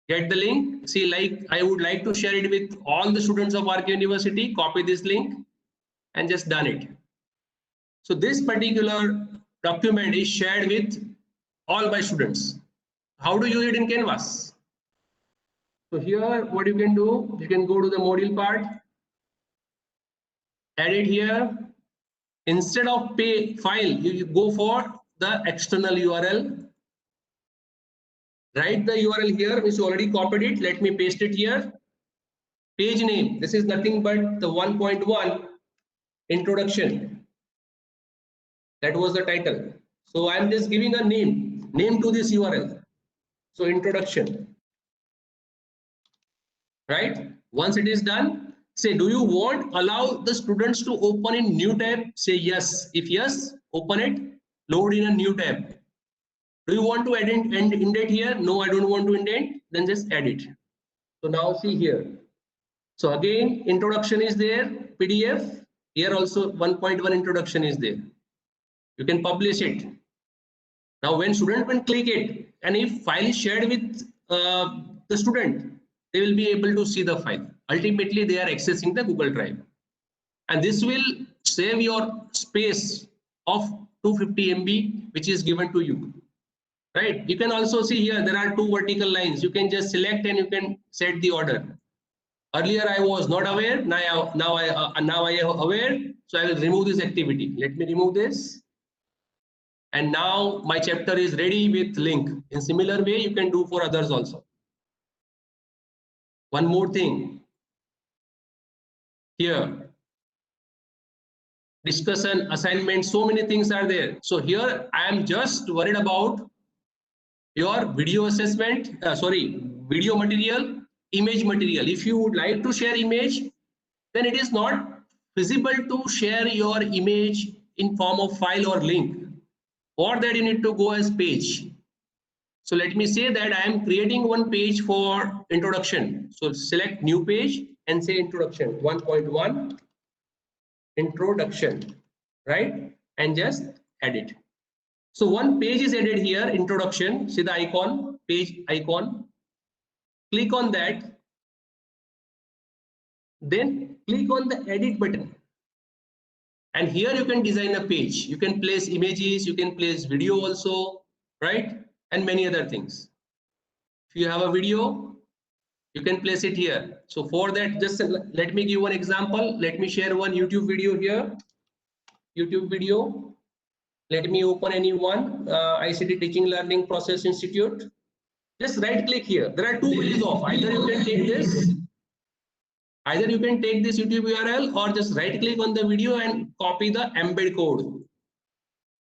[SPEAKER 2] get the link. See, like I would like to share it with all the students of RK University, copy this link and just done it. So this particular document is shared with all my students. How to use it in Canvas? So here what you can do, you can go to the module part, edit here. Instead of file, you go for the external URL. Write the URL here, which already copied it. Let me paste it here. Page name, this is nothing but the 1.1 introduction. That was the title. So I'm just giving a name to this URL. So introduction, right? Once it is done, say, do you want allow the students to open in new tab? Say yes. If yes, open it, load in a new tab. Do you want to indent here? No, I don't want to indent. Then just add it. So now see here. So again, introduction is there, PDF. Here also 1.1 introduction is there. You can publish it. Now when student will click it, and if file is shared with the student, they will be able to see the file. Ultimately, they are accessing the Google Drive. And this will save your space of 250 MB, which is given to you. Right? You can also see here, there are two vertical lines. You can just select and you can set the order. Earlier I was not aware, now I am aware, so I will remove this activity. Let me remove this. And now my chapter is ready with link. In similar way, you can do for others also. One more thing. Here, discussion, assignment, so many things are there. So here I am just worried about your video assessment, video material, image material. If you would like to share image, then it is not feasible to share your image in form of file or link. For that you need to go as page. So let me say that I am creating one page for introduction. So select new page and say introduction 1.1 introduction, right? And just edit. So one page is added here, introduction. See the icon, page icon. Click on that. Then click on the edit button. And here you can design a page. You can place images, you can place video also, right? And many other things. If you have a video, you can place it here. So for that, just let me give one example. Let me share one YouTube video here. YouTube video. Let me open any one, ICT Teaching Learning Process Institute. Just right click here. There are two ways of, either you can take this, either you can take this YouTube URL or just right click on the video and copy the embed code.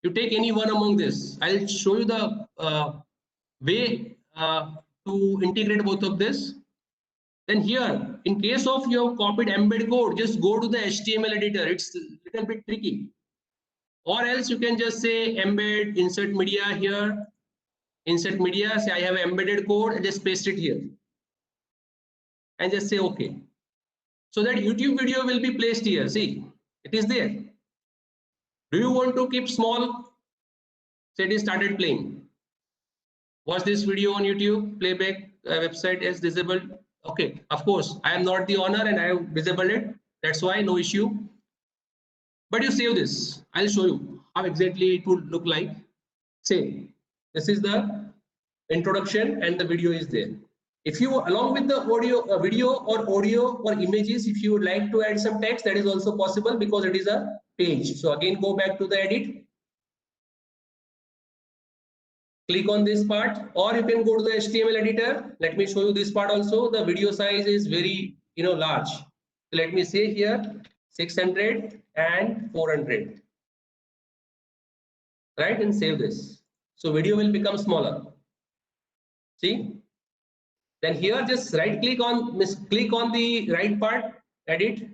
[SPEAKER 2] You take any one among this. I'll show you the way to integrate both of this. Then here, in case of your copied embed code, just go to the HTML editor. It's a little bit tricky. Or else you can just say embed, insert media here, insert media, say I have embedded code, and just paste it here. And just say OK. So that YouTube video will be placed here. See, it is there. Do you want to keep small? Say it is started playing. Watch this video on YouTube, playback website is disabled. Okay, of course, I am not the owner and I have disabled it. That's why no issue. But you save this. I'll show you how exactly it would look like. Say, this is the introduction and the video is there. If you, along with the audio, video or audio or images, if you would like to add some text, that is also possible because it is a page. So again, go back to the edit. Click on this part, or you can go to the HTML editor. Let me show you this part also. The video size is very, large. So let me say here 600 and 400, right? And save this. So video will become smaller. See? Then here just right click on the right part, edit.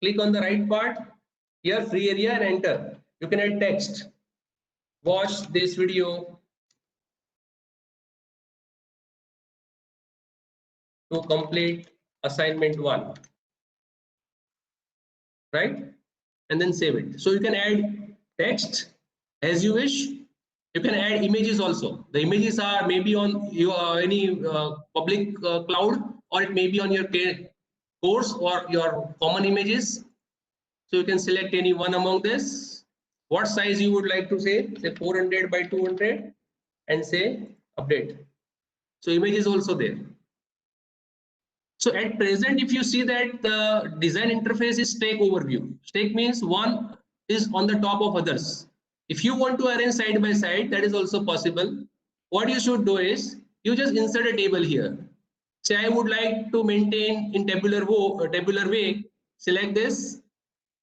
[SPEAKER 2] Click on the right part, here free area and enter. You can add text. Watch this video to complete assignment 1, right? And then save it. So you can add text as you wish. You can add images also. The images are maybe on your any public cloud, or it may be on your course or your common images. So you can select any one among this. What size you would like to say 400 by 200 and say update. So image is also there. So at present, if you see that the design interface is stack overview. Stack means one is on the top of others. If you want to arrange side by side, that is also possible. What you should do is you just insert a table here. Say I would like to maintain in tabular way. Select this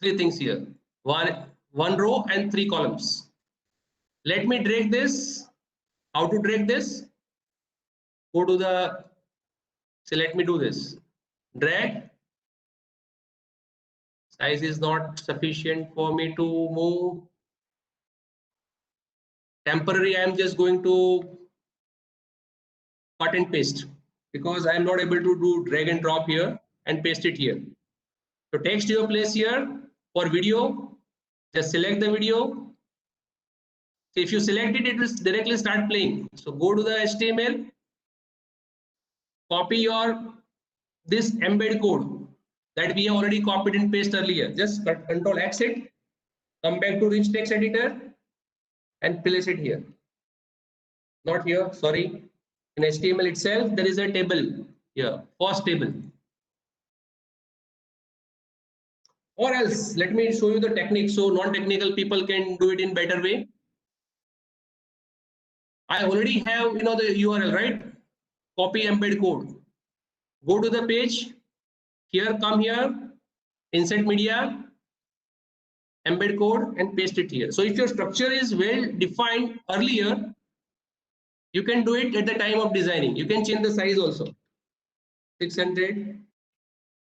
[SPEAKER 2] 3 things here. One row and 3 columns. Let me drag this. How to drag this? Go to the, say let me do this. Drag. Size is not sufficient for me to move. Temporary, I am just going to cut and paste because I am not able to do drag and drop here and paste it here. So text your place here for video. Just select the video. If you select it, it will directly start playing. So go to the HTML, copy this embed code that we have already copied and pasted earlier. Just Control X it, come back to rich text editor and place it here. Not here, sorry. In HTML itself, there is a table here, first table. Or else, let me show you the technique so non-technical people can do it in better way. I already have, the URL, right? Copy embed code. Go to the page. Here, come here, insert media, embed code, and paste it here. So if your structure is well defined earlier, you can do it at the time of designing. You can change the size also. 600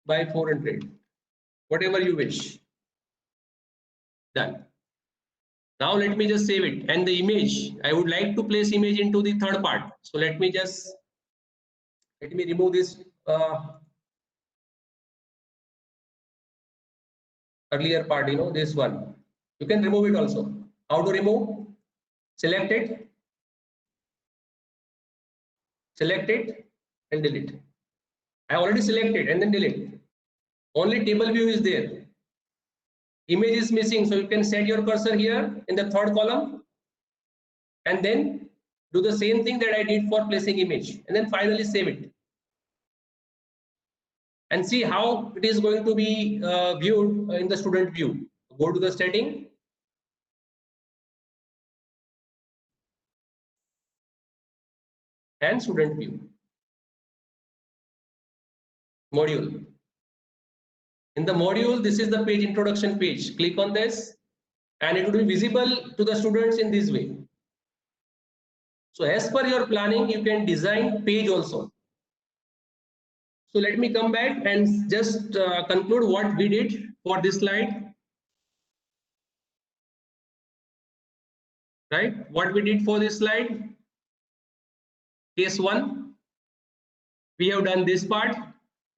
[SPEAKER 2] by 400. Whatever you wish. Done. Now let me just save it. And the image, I would like to place image into the third part. So let me remove this earlier part, this one. You can remove it also. How to remove? Select it and delete. I already selected and then delete. Only table view is there. Image is missing, so you can set your cursor here in the third column and then do the same thing that I did for placing image and then finally save it. And see how it is going to be viewed in the student view. Go to the setting, and student view. Module. In the module, this is the page, introduction page. Click on this and it will be visible to the students in this way. So as per your planning, you can design page also. So let me come back and just conclude what we did for this slide. Right? What we did for this slide. Case 1. We have done this part.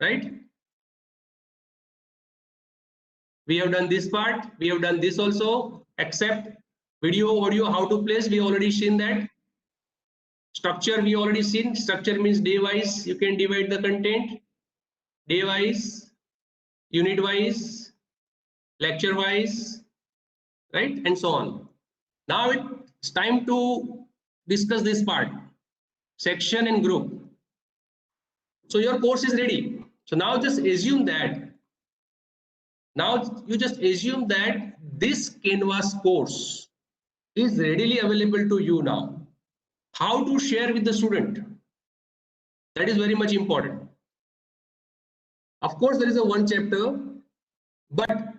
[SPEAKER 2] Right? We have done this part. We have done this also. Except video, audio, how to place. We already seen that. Structure we already seen. Structure means day wise. You can divide the content. Day wise, unit wise, lecture wise, right, and so on. Now it's time to discuss this part, section and group. So your course is ready. So now just assume that, this Canvas course is readily available to you now. How to share with the student? That is very much important. Of course, there is a one chapter, but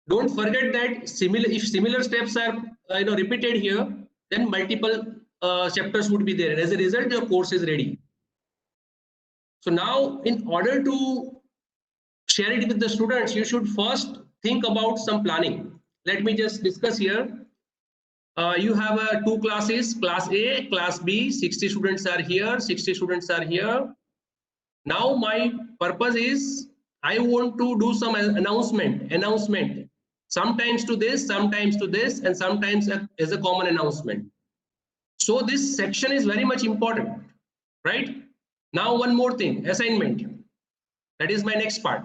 [SPEAKER 2] don't forget that if similar steps are repeated here, then multiple chapters would be there, and as a result your course is ready. So now in order to share it with the students, you should first think about some planning. Let me just discuss here. You have two classes, class A, class B. 60 students are here, 60 students are here. Now my purpose is I want to do some announcement. Sometimes to this, and sometimes as a common announcement. So this section is very much important, right? Now one more thing, assignment. That is my next part.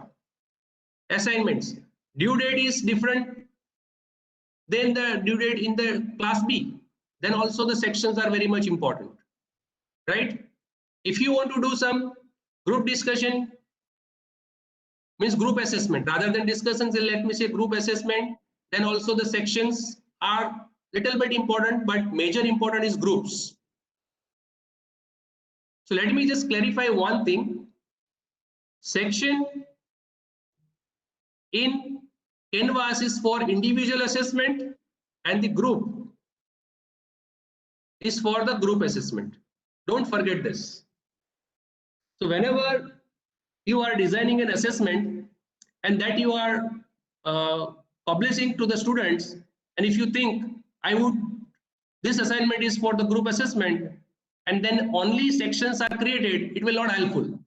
[SPEAKER 2] Assignments. Due date is different than the due date in the class B. Then also the sections are very much important, right? If you want to do some group discussion, means group assessment, rather than discussions, let me say group assessment, then also the sections are little bit important, but major important is groups. So let me just clarify one thing. Section in Canvas is for individual assessment and the group is for the group assessment. Don't forget this. So whenever you are designing an assessment and that you are publishing to the students, and if you think this assignment is for the group assessment and then only sections are created, it will not helpful.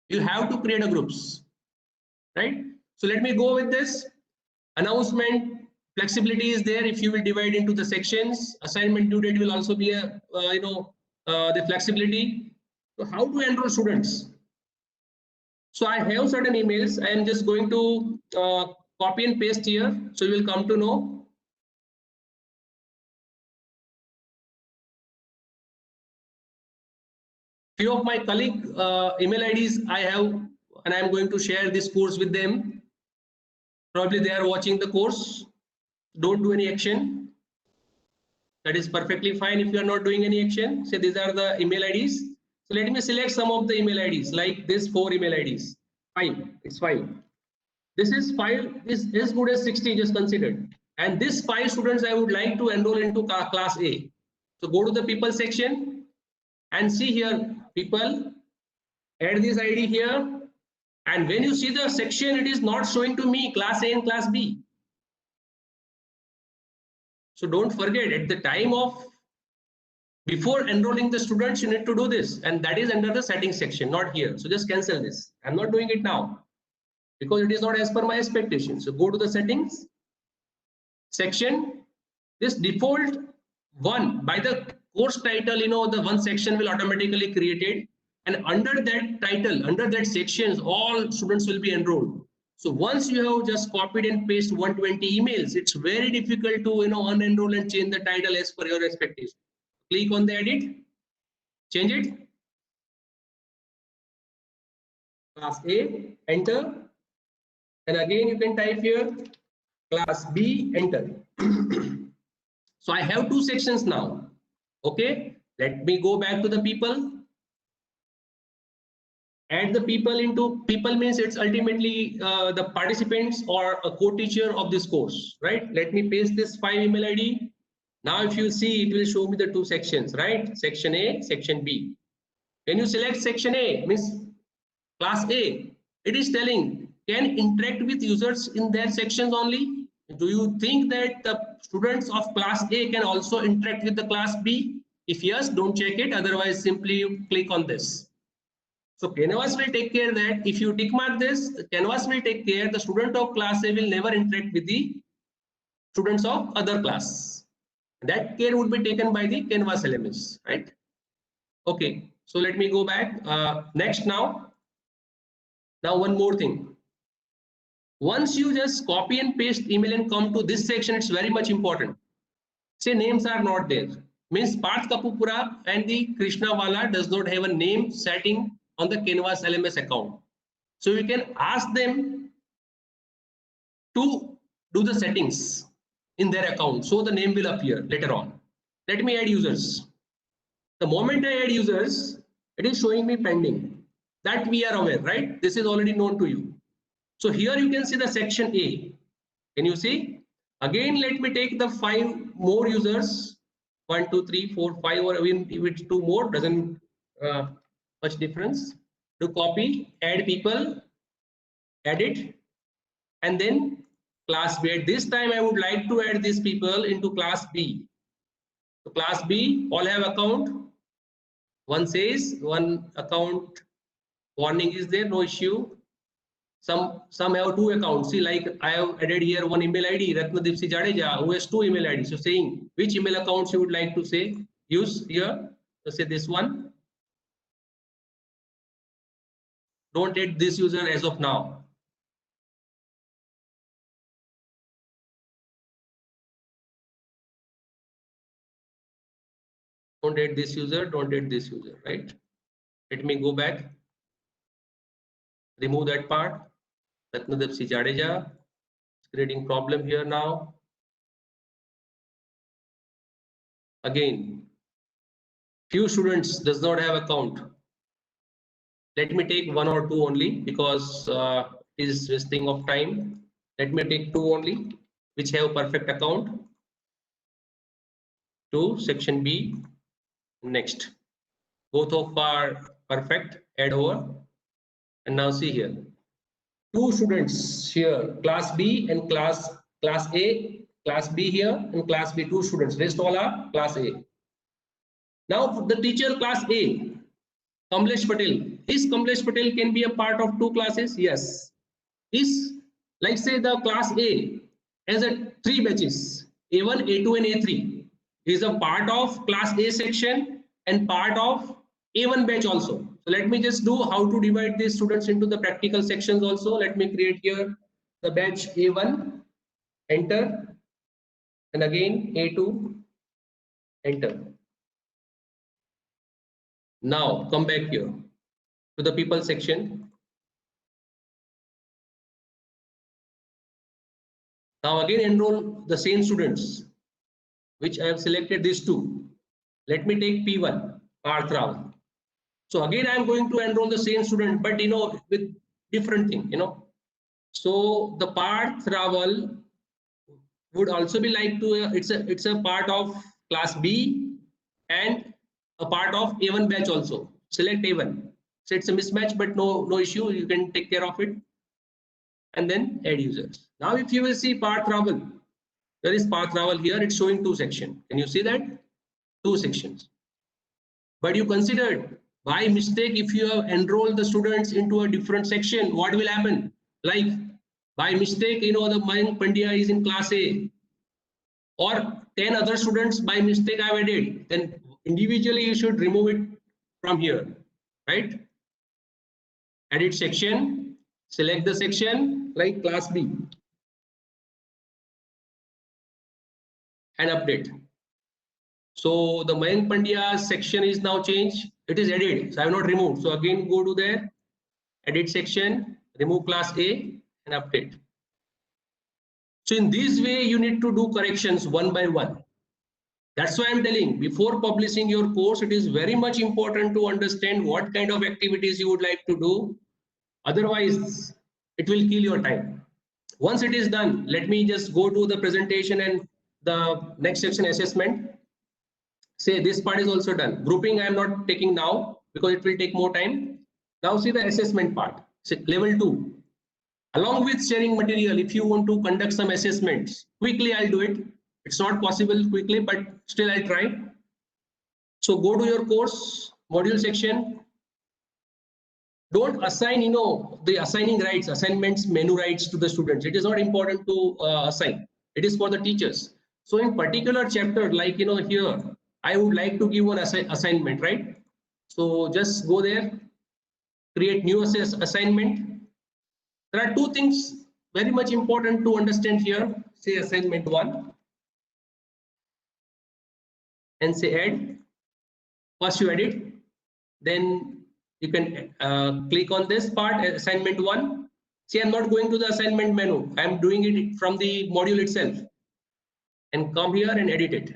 [SPEAKER 2] You have to create a groups, right? So let me go with this. Announcement flexibility is there. If you will divide into the sections, assignment due date will also be the flexibility. So how to enroll students? So I have certain emails. I am just going to copy and paste here. So you will come to know. Few of my colleague email IDs I have, and I am going to share this course with them. Probably they are watching the course. Don't do any action. That is perfectly fine if you are not doing any action. Say these are the email IDs. So let me select some of the email IDs, like this 4 email IDs. 5. It's 5. This is 5 is as good as 60 just considered. And this 5 students I would like to enroll into class A. So go to the people section and see here people, add this ID here. And when you see the section, it is not showing to me class A and class B. So don't forget, at the time of before enrolling the students, you need to do this, and that is under the settings section, not here. So just cancel this. I'm not doing it now because it is not as per my expectation. So go to the settings section. This default one by the course title, the one section will automatically created, and under that title, under that sections, all students will be enrolled. So once you have just copied and pasted 120 emails, it's very difficult to unenroll and change the title as per your expectation. Click on the edit, change it. Class A, enter. And again you can type here class B, enter. So I have 2 sections now. Okay. Let me go back to the people. Add the people into people means it's ultimately the participants or a co-teacher of this course, right? Let me paste this 5 email ID. Now, if you see, it will show me the 2 sections, right? Section A, section B. When you select section A, means class A, it is telling can interact with users in their sections only. Do you think that the students of class A can also interact with the class B? If yes, don't check it. Otherwise, simply click on this. So Canvas will take care that if you tick mark this, Canvas will take care the student of class A will never interact with the students of other class. That care would be taken by the Canvas LMS, right? Okay, so let me go back. Next now one more thing. Once you just copy and paste email and come to this section, it's very much important. Say names are not there. Means Parth Kapupura and the Krishna Wala does not have a name setting on the Canvas LMS account. So you can ask them to do the settings in their account. So the name will appear later on. Let me add users. The moment I add users, it is showing me pending. That we are aware, right? This is already known to you. So here you can see the section A. Can you see? Again, let me take the 5 more users. 1, 2, 3, 4, 5, or even if it's 2 more, doesn't much difference. To copy, add people, edit, and then class B. At this time, I would like to add these people into class B. So class B, all have account. One says one account warning is there, no issue. Some have 2 accounts. See, like I have added here one email ID, Ratnadipsi Jadeja, who has 2 email IDs. So saying which email accounts you would like to say use here. So say this one. Don't add this user as of now. Don't add this user, don't add this user, right? Let me go back. Remove that part. Ratnadipsi Jadeja. It's creating problem here now. Again, few students does not have account. Let me take 1 or 2 only because it is wasting of time. Let me take 2 only which have perfect account. To section B. Next, both of are perfect. Add over, and now see here. 2 students here, class B and class A, class B here and class B, 2 students. Rest all are class A. Now the teacher class A, Kamlesh Patel. Is Kamlesh Patel can be a part of 2 classes? Yes. Is, like say the class A has a 3 batches, A1, A2 and A3 is a part of class A section and part of A1 batch also. So let me just do how to divide these students into the practical sections also. Let me create here the batch A1, enter, and again A2, enter. Now come back here to the people section. Now again enroll the same students, which I have selected these 2. Let me take P1, Parth Rao. So again, I am going to enroll the same student, but with different thing, So the Parth Raval would also be like to it's a part of class B and a part of A1 batch also. Select A1. So it's a mismatch, but no issue. You can take care of it. And then add users. Now, if you will see Parth Raval, there is Parth Raval here. It's showing 2 sections. Can you see that? 2 sections. But you considered by mistake, if you have enrolled the students into a different section, what will happen? Like by mistake, the Mayank Pandya is in class A, or 10 other students by mistake I've added, then individually you should remove it from here, right? Edit section, select the section like class B and update. So the Mayank Pandya section is now changed. It is added. So I have not removed. So again, go to there, edit section, remove class A and update. So in this way, you need to do corrections one by one. That's why I'm telling, before publishing your course, it is very much important to understand what kind of activities you would like to do. Otherwise, it will kill your time. Once it is done, let me just go to the presentation and the next section, assessment. Say this part is also done. Grouping I am not taking now because it will take more time. Now see the assessment part. So level 2. Along with sharing material, if you want to conduct some assessments, quickly I'll do it. It's not possible quickly, but still I'll try. So go to your course, module section. Don't assign, the assigning rights, assignments, menu rights to the students. It is not important to assign. It is for the teachers. So in particular chapter, like, here, I would like to give one assignment, right? So just go there, create new assignment. There are two things very much important to understand here. Say assignment 1 and say add. First you edit, then you can click on this part, assignment 1. See, I'm not going to the assignment menu. I'm doing it from the module itself. And come here and edit it.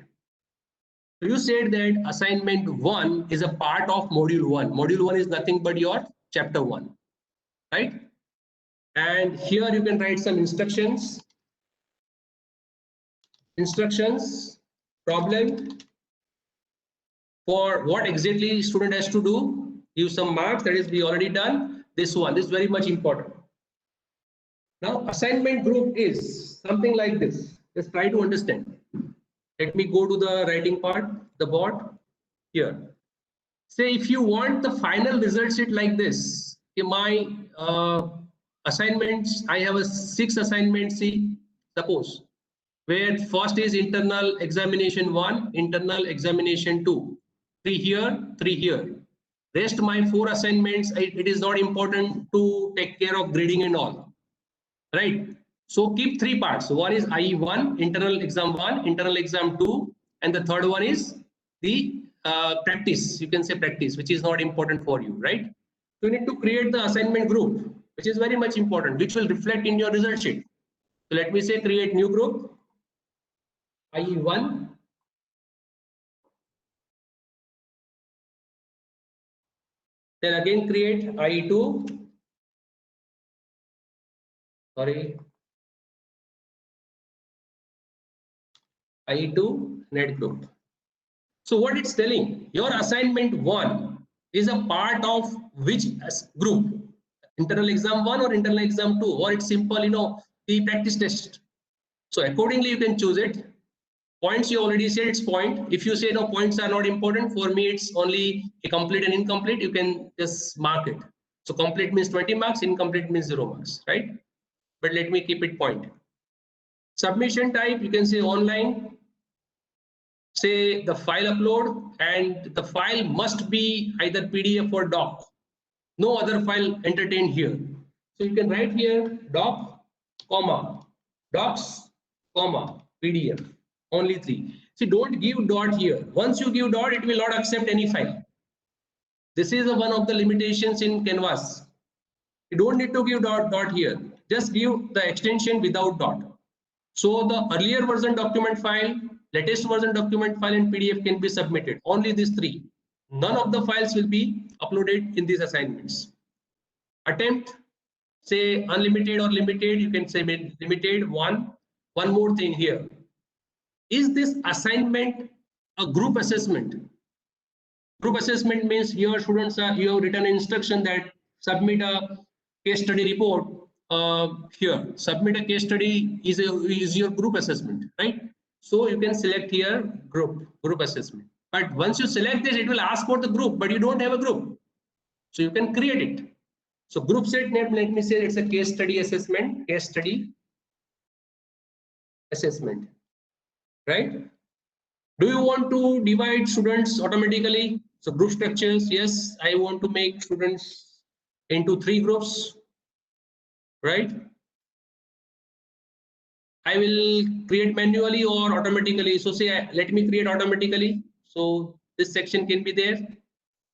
[SPEAKER 2] So you said that assignment 1 is a part of module 1. Module 1 is nothing but your chapter 1, right? And here you can write some instructions. Instructions, problem, for what exactly student has to do, give some marks, that is we already done. This is very much important. Now assignment group is something like this. Just try to understand. Let me go to the writing part, the board here. Say if you want the final result sheet like this, my assignments, I have a 6 assignments, see, suppose, where first is internal examination 1, internal examination 2, 3 here, 3 here. Rest my 4 assignments, it is not important to take care of grading and all, right? So keep 3 parts. One is IE1, internal exam 1, internal exam 2, and the third one is the practice. You can say practice, which is not important for you, right? So you need to create the assignment group, which is very much important, which will reflect in your result sheet. So let me say create new group, IE1, then again create IE2, sorry, IE2 net group. So what it's telling, your assignment 1 is a part of which group? Internal exam 1 or internal exam 2, or it's simple, the practice test. So accordingly you can choose it. Points, you already said it's point. If you say no, points are not important, for me it's only a complete and incomplete, you can just mark it. So complete means 20 marks, incomplete means 0 marks, right? But let me keep it point. Submission type, you can say online. Say the file upload, and the file must be either PDF or doc. No other file entertained here. So you can write here doc, comma, docs, comma, PDF. Only 3. See, don't give dot here. Once you give dot, it will not accept any file. This is one of the limitations in Canvas. You don't need to give dot here. Just give the extension without dot. So the earlier version document file, latest version document file, and PDF can be submitted. Only these 3. None of the files will be uploaded in these assignments. Attempt, say unlimited or limited, you can say limited. One more thing here. Is this assignment a group assessment? Group assessment means your students are, you have written an instruction that submit a case study report. Here, submit a case study is your group assessment, right? So you can select here group assessment. But once you select this, it will ask for the group, but you don't have a group. So you can create it. So group set name, let me say it's a case study assessment, right? Do you want to divide students automatically? So group structures, yes, I want to make students into 3 groups, right? I will create manually or automatically. So say, let me create automatically. So this section can be there.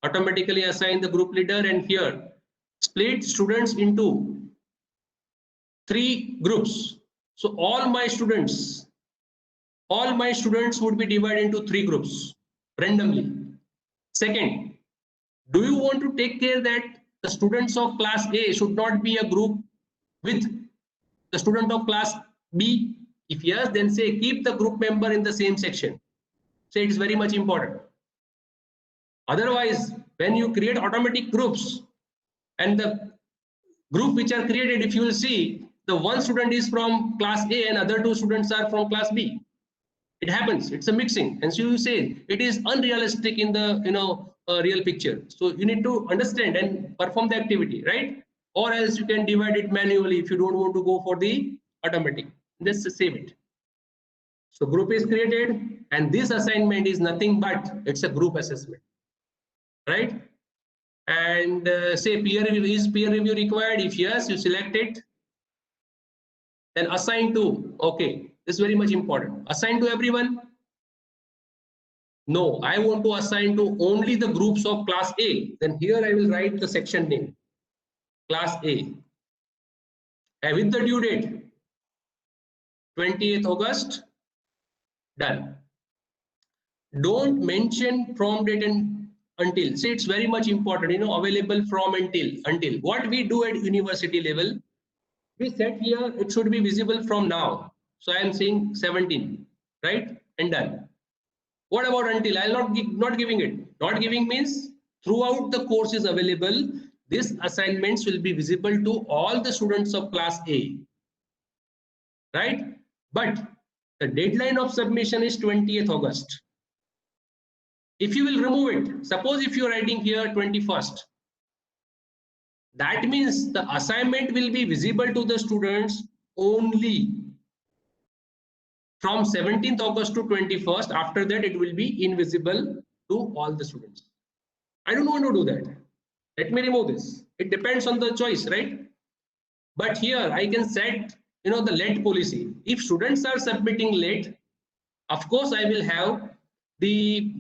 [SPEAKER 2] Automatically assign the group leader, and here split students into 3 groups. So all my students all my students would be divided into 3 groups randomly. Second, do you want to take care that the students of class A should not be a group with the student of class B? If yes, then say keep the group member in the same section. Say it is very much important. Otherwise, when you create automatic groups and the group which are created, if you will see, the one student is from class A and other 2 students are from class B. It happens. It's a mixing, and so you say it is unrealistic in the real picture. So you need to understand and perform the activity, right? Or else you can divide it manually if you don't want to go for the automatic. Just save it. So group is created, and this assignment is nothing but it's a group assessment, right? And say peer review, is peer review required? If yes, you select it. Then assign to. Okay, this is very much important. Assign to everyone. No, I want to assign to only the groups of class A. Then here I will write the section name, class A. And with the due date, 28th August, done. Don't mention from date and until. See, it's very much important, available from until. What we do at university level, we set here, it should be visible from now. So I am saying 17, right? And done. What about until? I'll not giving it. Not giving means throughout the course is available. This assignments will be visible to all the students of class A, right? But the deadline of submission is 20th August. If you will remove it, suppose if you are writing here 21st, that means the assignment will be visible to the students only from 17th August to 21st. After that, it will be invisible to all the students. I don't want to do that. Let me remove this. It depends on the choice, right? But here I can set, the late policy. If students are submitting late, of course I will have the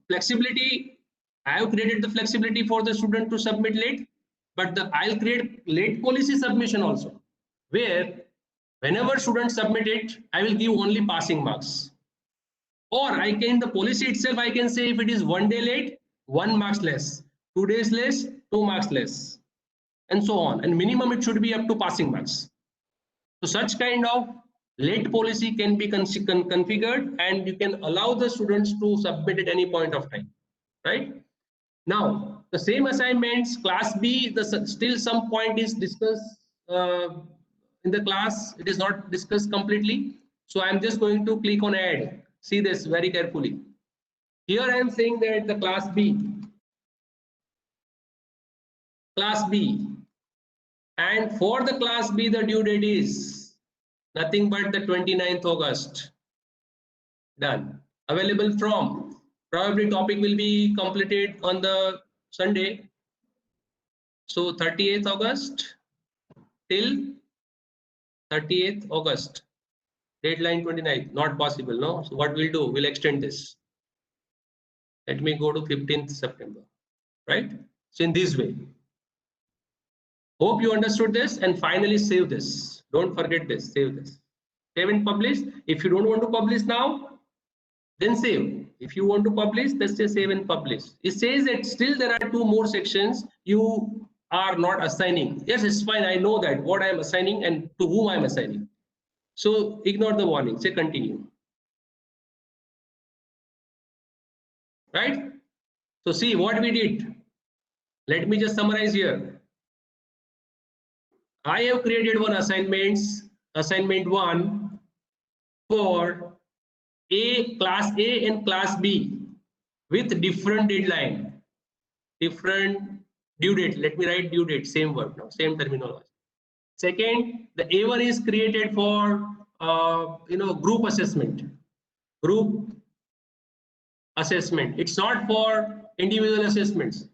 [SPEAKER 2] flexibility. I have created the flexibility for the student to submit late, but I'll create late policy submission also, where whenever students submit it, I will give only passing marks. Or I can, the policy itself, I can say if it is 1 day late, 1 marks less, 2 days less, 2 marks less, and so on. And minimum it should be up to passing marks. So such kind of late policy can be configured, and you can allow the students to submit at any point of time, right? Now, the same assignments, class B, still some point is discussed in the class. It is not discussed completely. So I'm just going to click on add. See this very carefully. Here I am saying that the class B, and for the class B, the due date is nothing but the 29th August. Done. Available from, probably topic will be completed on the Sunday. So 30th August till 30th August. Deadline 29th. Not possible, no? So what we'll do, we'll extend this. Let me go to 15th September, right? So in this way. Hope you understood this, and finally save this. Don't forget this, save this. Save and publish. If you don't want to publish now, then save. If you want to publish, let's say save and publish. It says that still there are 2 more sections you are not assigning. Yes, it's fine. I know that what I am assigning and to whom I am assigning. So ignore the warning. Say continue. Right? So see what we did. Let me just summarize here. I have created one assignment 1 for class A and class B with different deadline, different due date. Let me write due date, same word, no, same terminology. Second, the A1 is created for group assessment. It's not for individual assessments.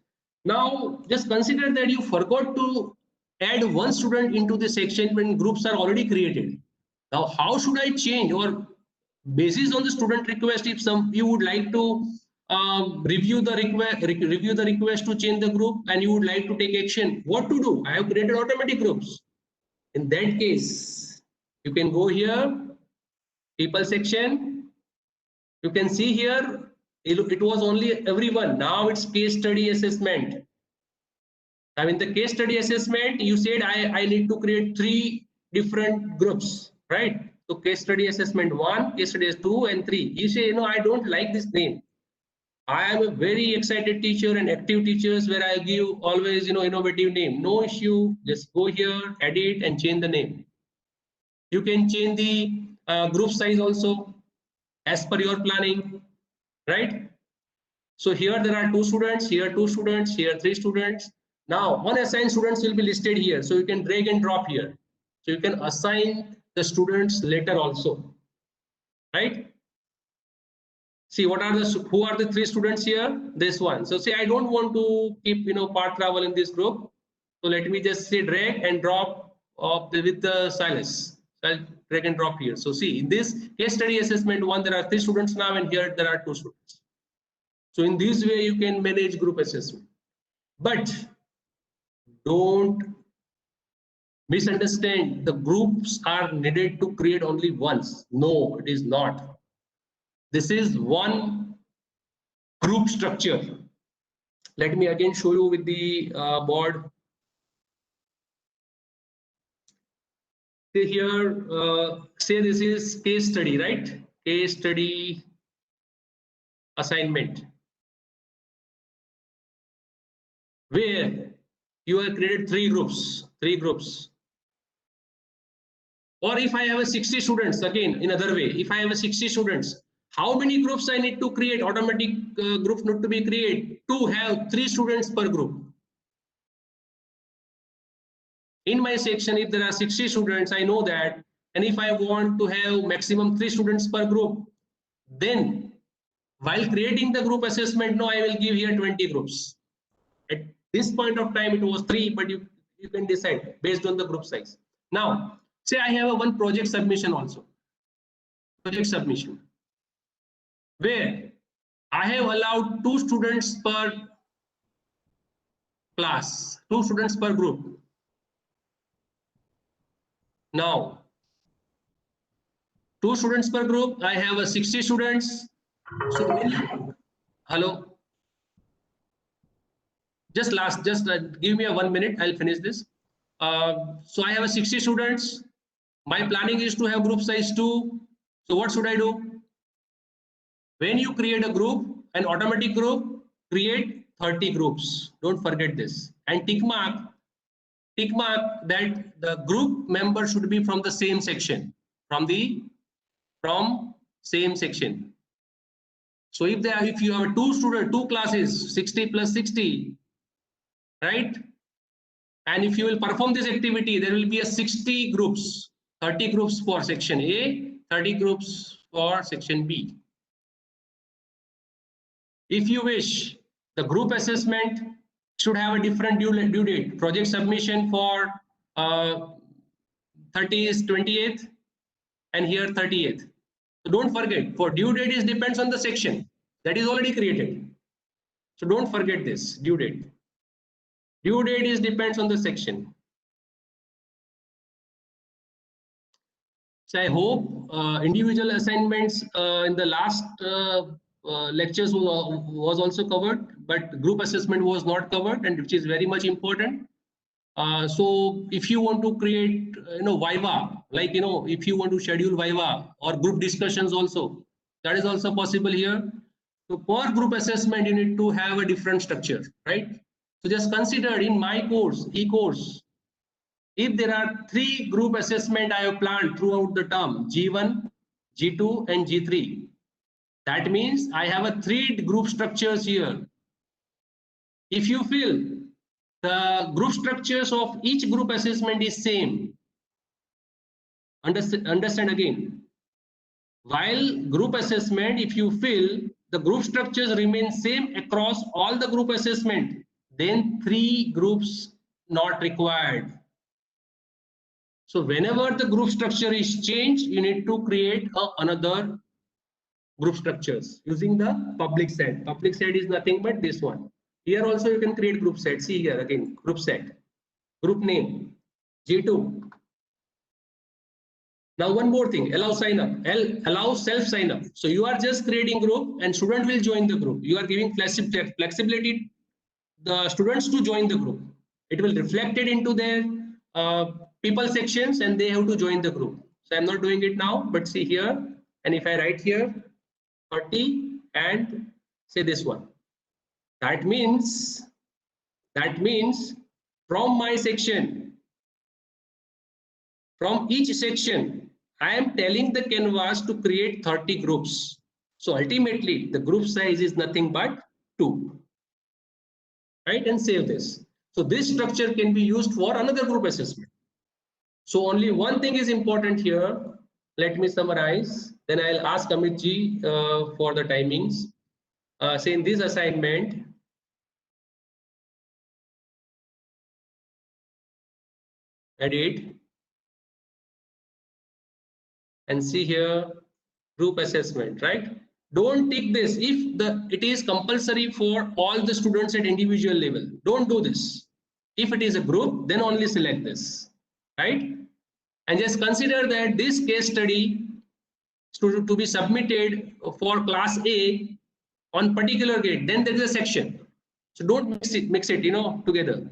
[SPEAKER 2] Now just consider that you forgot to add 1 student into the section when groups are already created. Now how should I change, or basis on the student request, if you would like to review the request to change the group and you would like to take action, what to do? I have created automatic groups. In that case, you can go here People section, you can see here, it was only everyone. Now it's case study assessment. Now in the case study assessment, you said I need to create 3 different groups, right? So case study assessment 1, case study 2 and 3. You say, I don't like this name. I am a very excited teacher and active teachers where I give always, innovative name. No issue. Just go here, edit and change the name. You can change the group size also as per your planning, right? So here there are 2 students, here 2 students, here 3 students. Now unassigned students will be listed here. So you can drag and drop here. So you can assign the students later also, right? See, who are the 3 students here? This one. So say I don't want to keep part travel in this group. So let me just say drag and drop with the Silas. So I'll drag and drop here. So see, in this case study assessment 1, there are 3 students now, and here there are 2 students. So in this way you can manage group assessment. But don't misunderstand, the groups are needed to create only once. No, it is not. This is one group structure. Let me again show you with the board. Say here, say this is case study, right? Case study assignment, where you have created 3 groups. Or if I have a 60 students, again, in other way, if I have a 60 students, how many groups I need to create? Automatic groups need to be created to have 3 students per group. In my section, if there are 60 students, I know that, and if I want to have maximum 3 students per group, then while creating the group assessment, no, I will give here 20 groups. At this point of time, it was 3, but you can decide based on the group size. Now, say I have a one project submission also. Project submission, where I have allowed 2 students per class, 2 students per group. Now, 2 students per group, I have a 60 students. So hello, just give me a 1 minute, I'll finish this. So I have a 60 students. My planning is to have group size 2. So what should I do? When you create a group, an automatic group, create 30 groups. Don't forget this. And tick mark that the group member should be from the same section, from same section. So if you have 2 classes, 60 plus 60, right? And if you will perform this activity, there will be a 60 groups, 30 groups for section A, 30 groups for section B. If you wish, the group assessment should have a different due date. Project submission for 30 is 28th, and here 38th. So don't forget, for due date is depends on the section that is already created. So don't forget this due date. Due date is depends on the section. So I hope individual assignments in the last lectures was also covered, but group assessment was not covered, and which is very much important. So if you want to create, Viva, like, if you want to schedule Viva or group discussions also, that is also possible here. So per group assessment, you need to have a different structure, right? So just consider in my course, e-course, if there are 3 group assessment I have planned throughout the term, G1, G2 and G3. That means I have a 3 group structures here. If you feel the group structures of each group assessment is same, understand again, while group assessment, if you feel the group structures remain same across all the group assessment, then 3 groups not required. So whenever the group structure is changed, you need to create another group structures using the public set. Public set is nothing but this one. Here also you can create group set. See here again, group set, group name, G2, Now one more thing, allow sign up, allow self sign up. So you are just creating group and student will join the group. You are giving flexibility the students to join the group. It will reflect it into their people sections and they have to join the group. So I'm not doing it now, but see here, and if I write here 30 and say this one, that means from my section, from each section, I am telling the canvas to create 30 groups. So ultimately the group size is nothing but 2. Right, and save this. So this structure can be used for another group assessment. So only one thing is important here. Let me summarize. Then I'll ask Amit ji for the timings. Say in this assignment, edit, and see here group assessment. Right? Don't take this if it is compulsory for all the students at individual level. Don't do this. If it is a group, then only select this. Right? And just consider that this case study to be submitted for class A on particular grade, then there is a section. So don't mix it, together.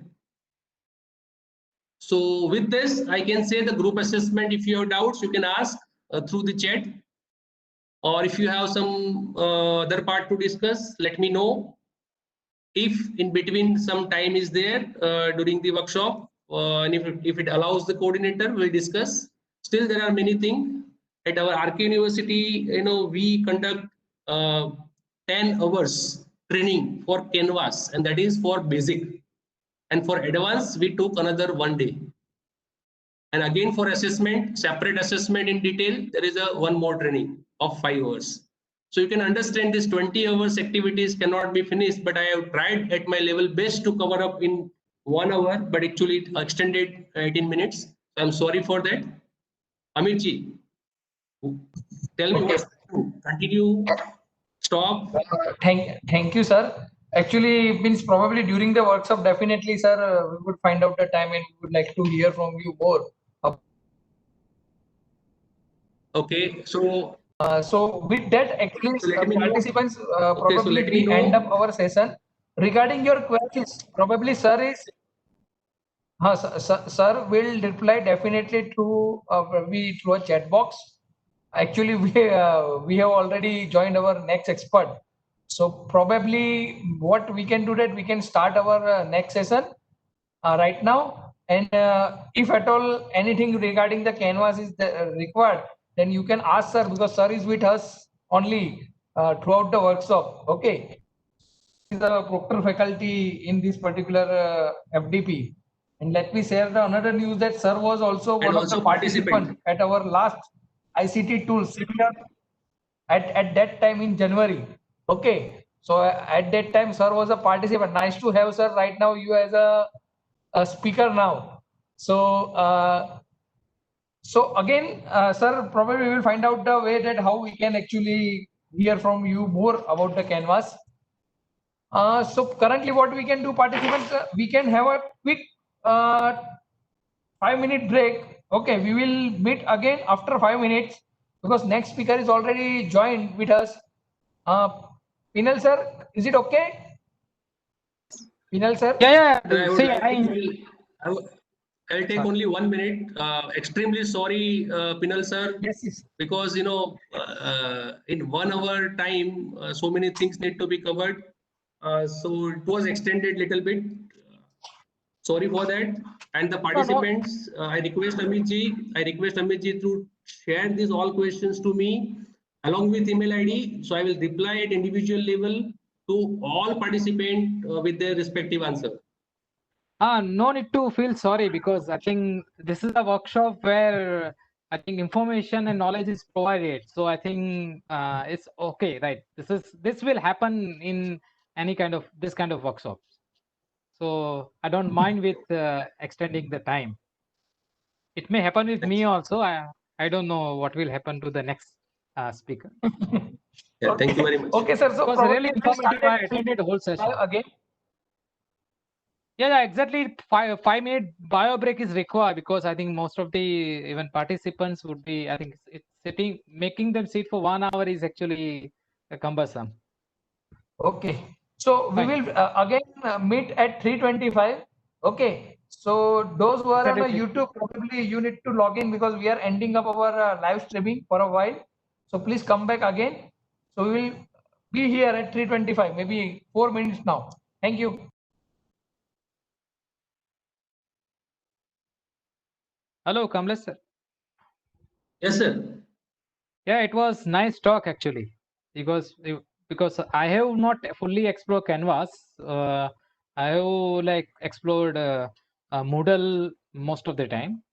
[SPEAKER 2] So with this, I can say the group assessment. If you have doubts, you can ask through the chat, or if you have some other part to discuss, let me know. If in between some time is there during the workshop, and if it allows the coordinator, we'll discuss. Still, there are many things. At our RK University, we conduct 10 hours training for Canvas, and that is for basic. And for advanced, we took another 1 day. And again for assessment, separate assessment in detail, there is one more training of 5 hours. So you can understand this 20 hours activities cannot be finished, but I have tried at my level best to cover up in 1 hour, but actually it extended 18 minutes. So I'm sorry for that. Amit ji, tell me what to continue, stop.
[SPEAKER 1] Thank you, sir. Actually, means probably during the workshop, definitely, sir, we would find out the time and we would like to hear from you more.
[SPEAKER 2] Okay, so
[SPEAKER 1] So with that, actually,
[SPEAKER 2] so let me know.
[SPEAKER 1] participants,
[SPEAKER 2] Okay, so
[SPEAKER 1] probably
[SPEAKER 2] let me
[SPEAKER 1] we end up
[SPEAKER 2] know.
[SPEAKER 1] our session. Regarding your questions, probably sir is, sir will reply definitely through probably through a chat box. Actually, we have already joined our next expert. So probably what we can do that we can start our next session right now. And if at all anything regarding the canvas is required, then you can ask sir, because sir is with us only throughout the workshop. Okay, is the proctor faculty in this particular FDP. And let me share the another news that sir was also
[SPEAKER 2] And
[SPEAKER 1] one of the
[SPEAKER 2] also
[SPEAKER 1] participants
[SPEAKER 2] participant.
[SPEAKER 1] at our last ICT tool seminar at that time in January. Okay, so at that time sir was a participant. Nice to have sir right now you as a speaker now. So so again, sir, probably we will find out the way that how we can actually hear from you more about the canvas. So currently what we can do, participants, we can have a quick 5-minute break. Okay, we will meet again after 5 minutes because next speaker is already joined with us. Pinal sir, is it okay? Pinal sir?
[SPEAKER 4] Yeah.
[SPEAKER 2] I would
[SPEAKER 4] See,
[SPEAKER 2] like I'll take only 1 minute. Extremely sorry, Pinal sir,
[SPEAKER 1] Yes.
[SPEAKER 2] because in 1 hour time, so many things need to be covered. So it was extended little bit. Sorry for that. And the participants, I request Amit ji to share these all questions to me along with email ID. So I will reply at individual level to all participants with their respective answer.
[SPEAKER 4] No need to feel sorry, because I think this is a workshop where I think information and knowledge is provided. So I think it's okay, right? This will happen in this kind of workshops. So I don't mind with extending the time. It may happen with me also. I don't know what will happen to the next speaker.
[SPEAKER 2] Yeah, thank you very much.
[SPEAKER 1] Okay, sir. So
[SPEAKER 4] It was
[SPEAKER 1] probably
[SPEAKER 4] really
[SPEAKER 1] we will start
[SPEAKER 4] informative. I attended the whole session.
[SPEAKER 1] again.
[SPEAKER 4] Yeah, exactly. 5 minute bio break is required because I think most of the even participants would be. I think it's sitting, making them sit for 1 hour is actually cumbersome.
[SPEAKER 1] Okay. So we
[SPEAKER 4] Fine.
[SPEAKER 1] will again meet at 3:25. Okay. So those who are on a
[SPEAKER 4] Exactly.
[SPEAKER 1] YouTube, probably you need to log in because we are ending up our live streaming for a while. So please come back again. So we will be here at 3:25, maybe 4 minutes now. Thank you.
[SPEAKER 4] Hello, Kamlesh sir.
[SPEAKER 2] Yes, sir.
[SPEAKER 4] Yeah, it was nice talk actually because I have not fully explored Canvas. I have like explored Moodle most of the time.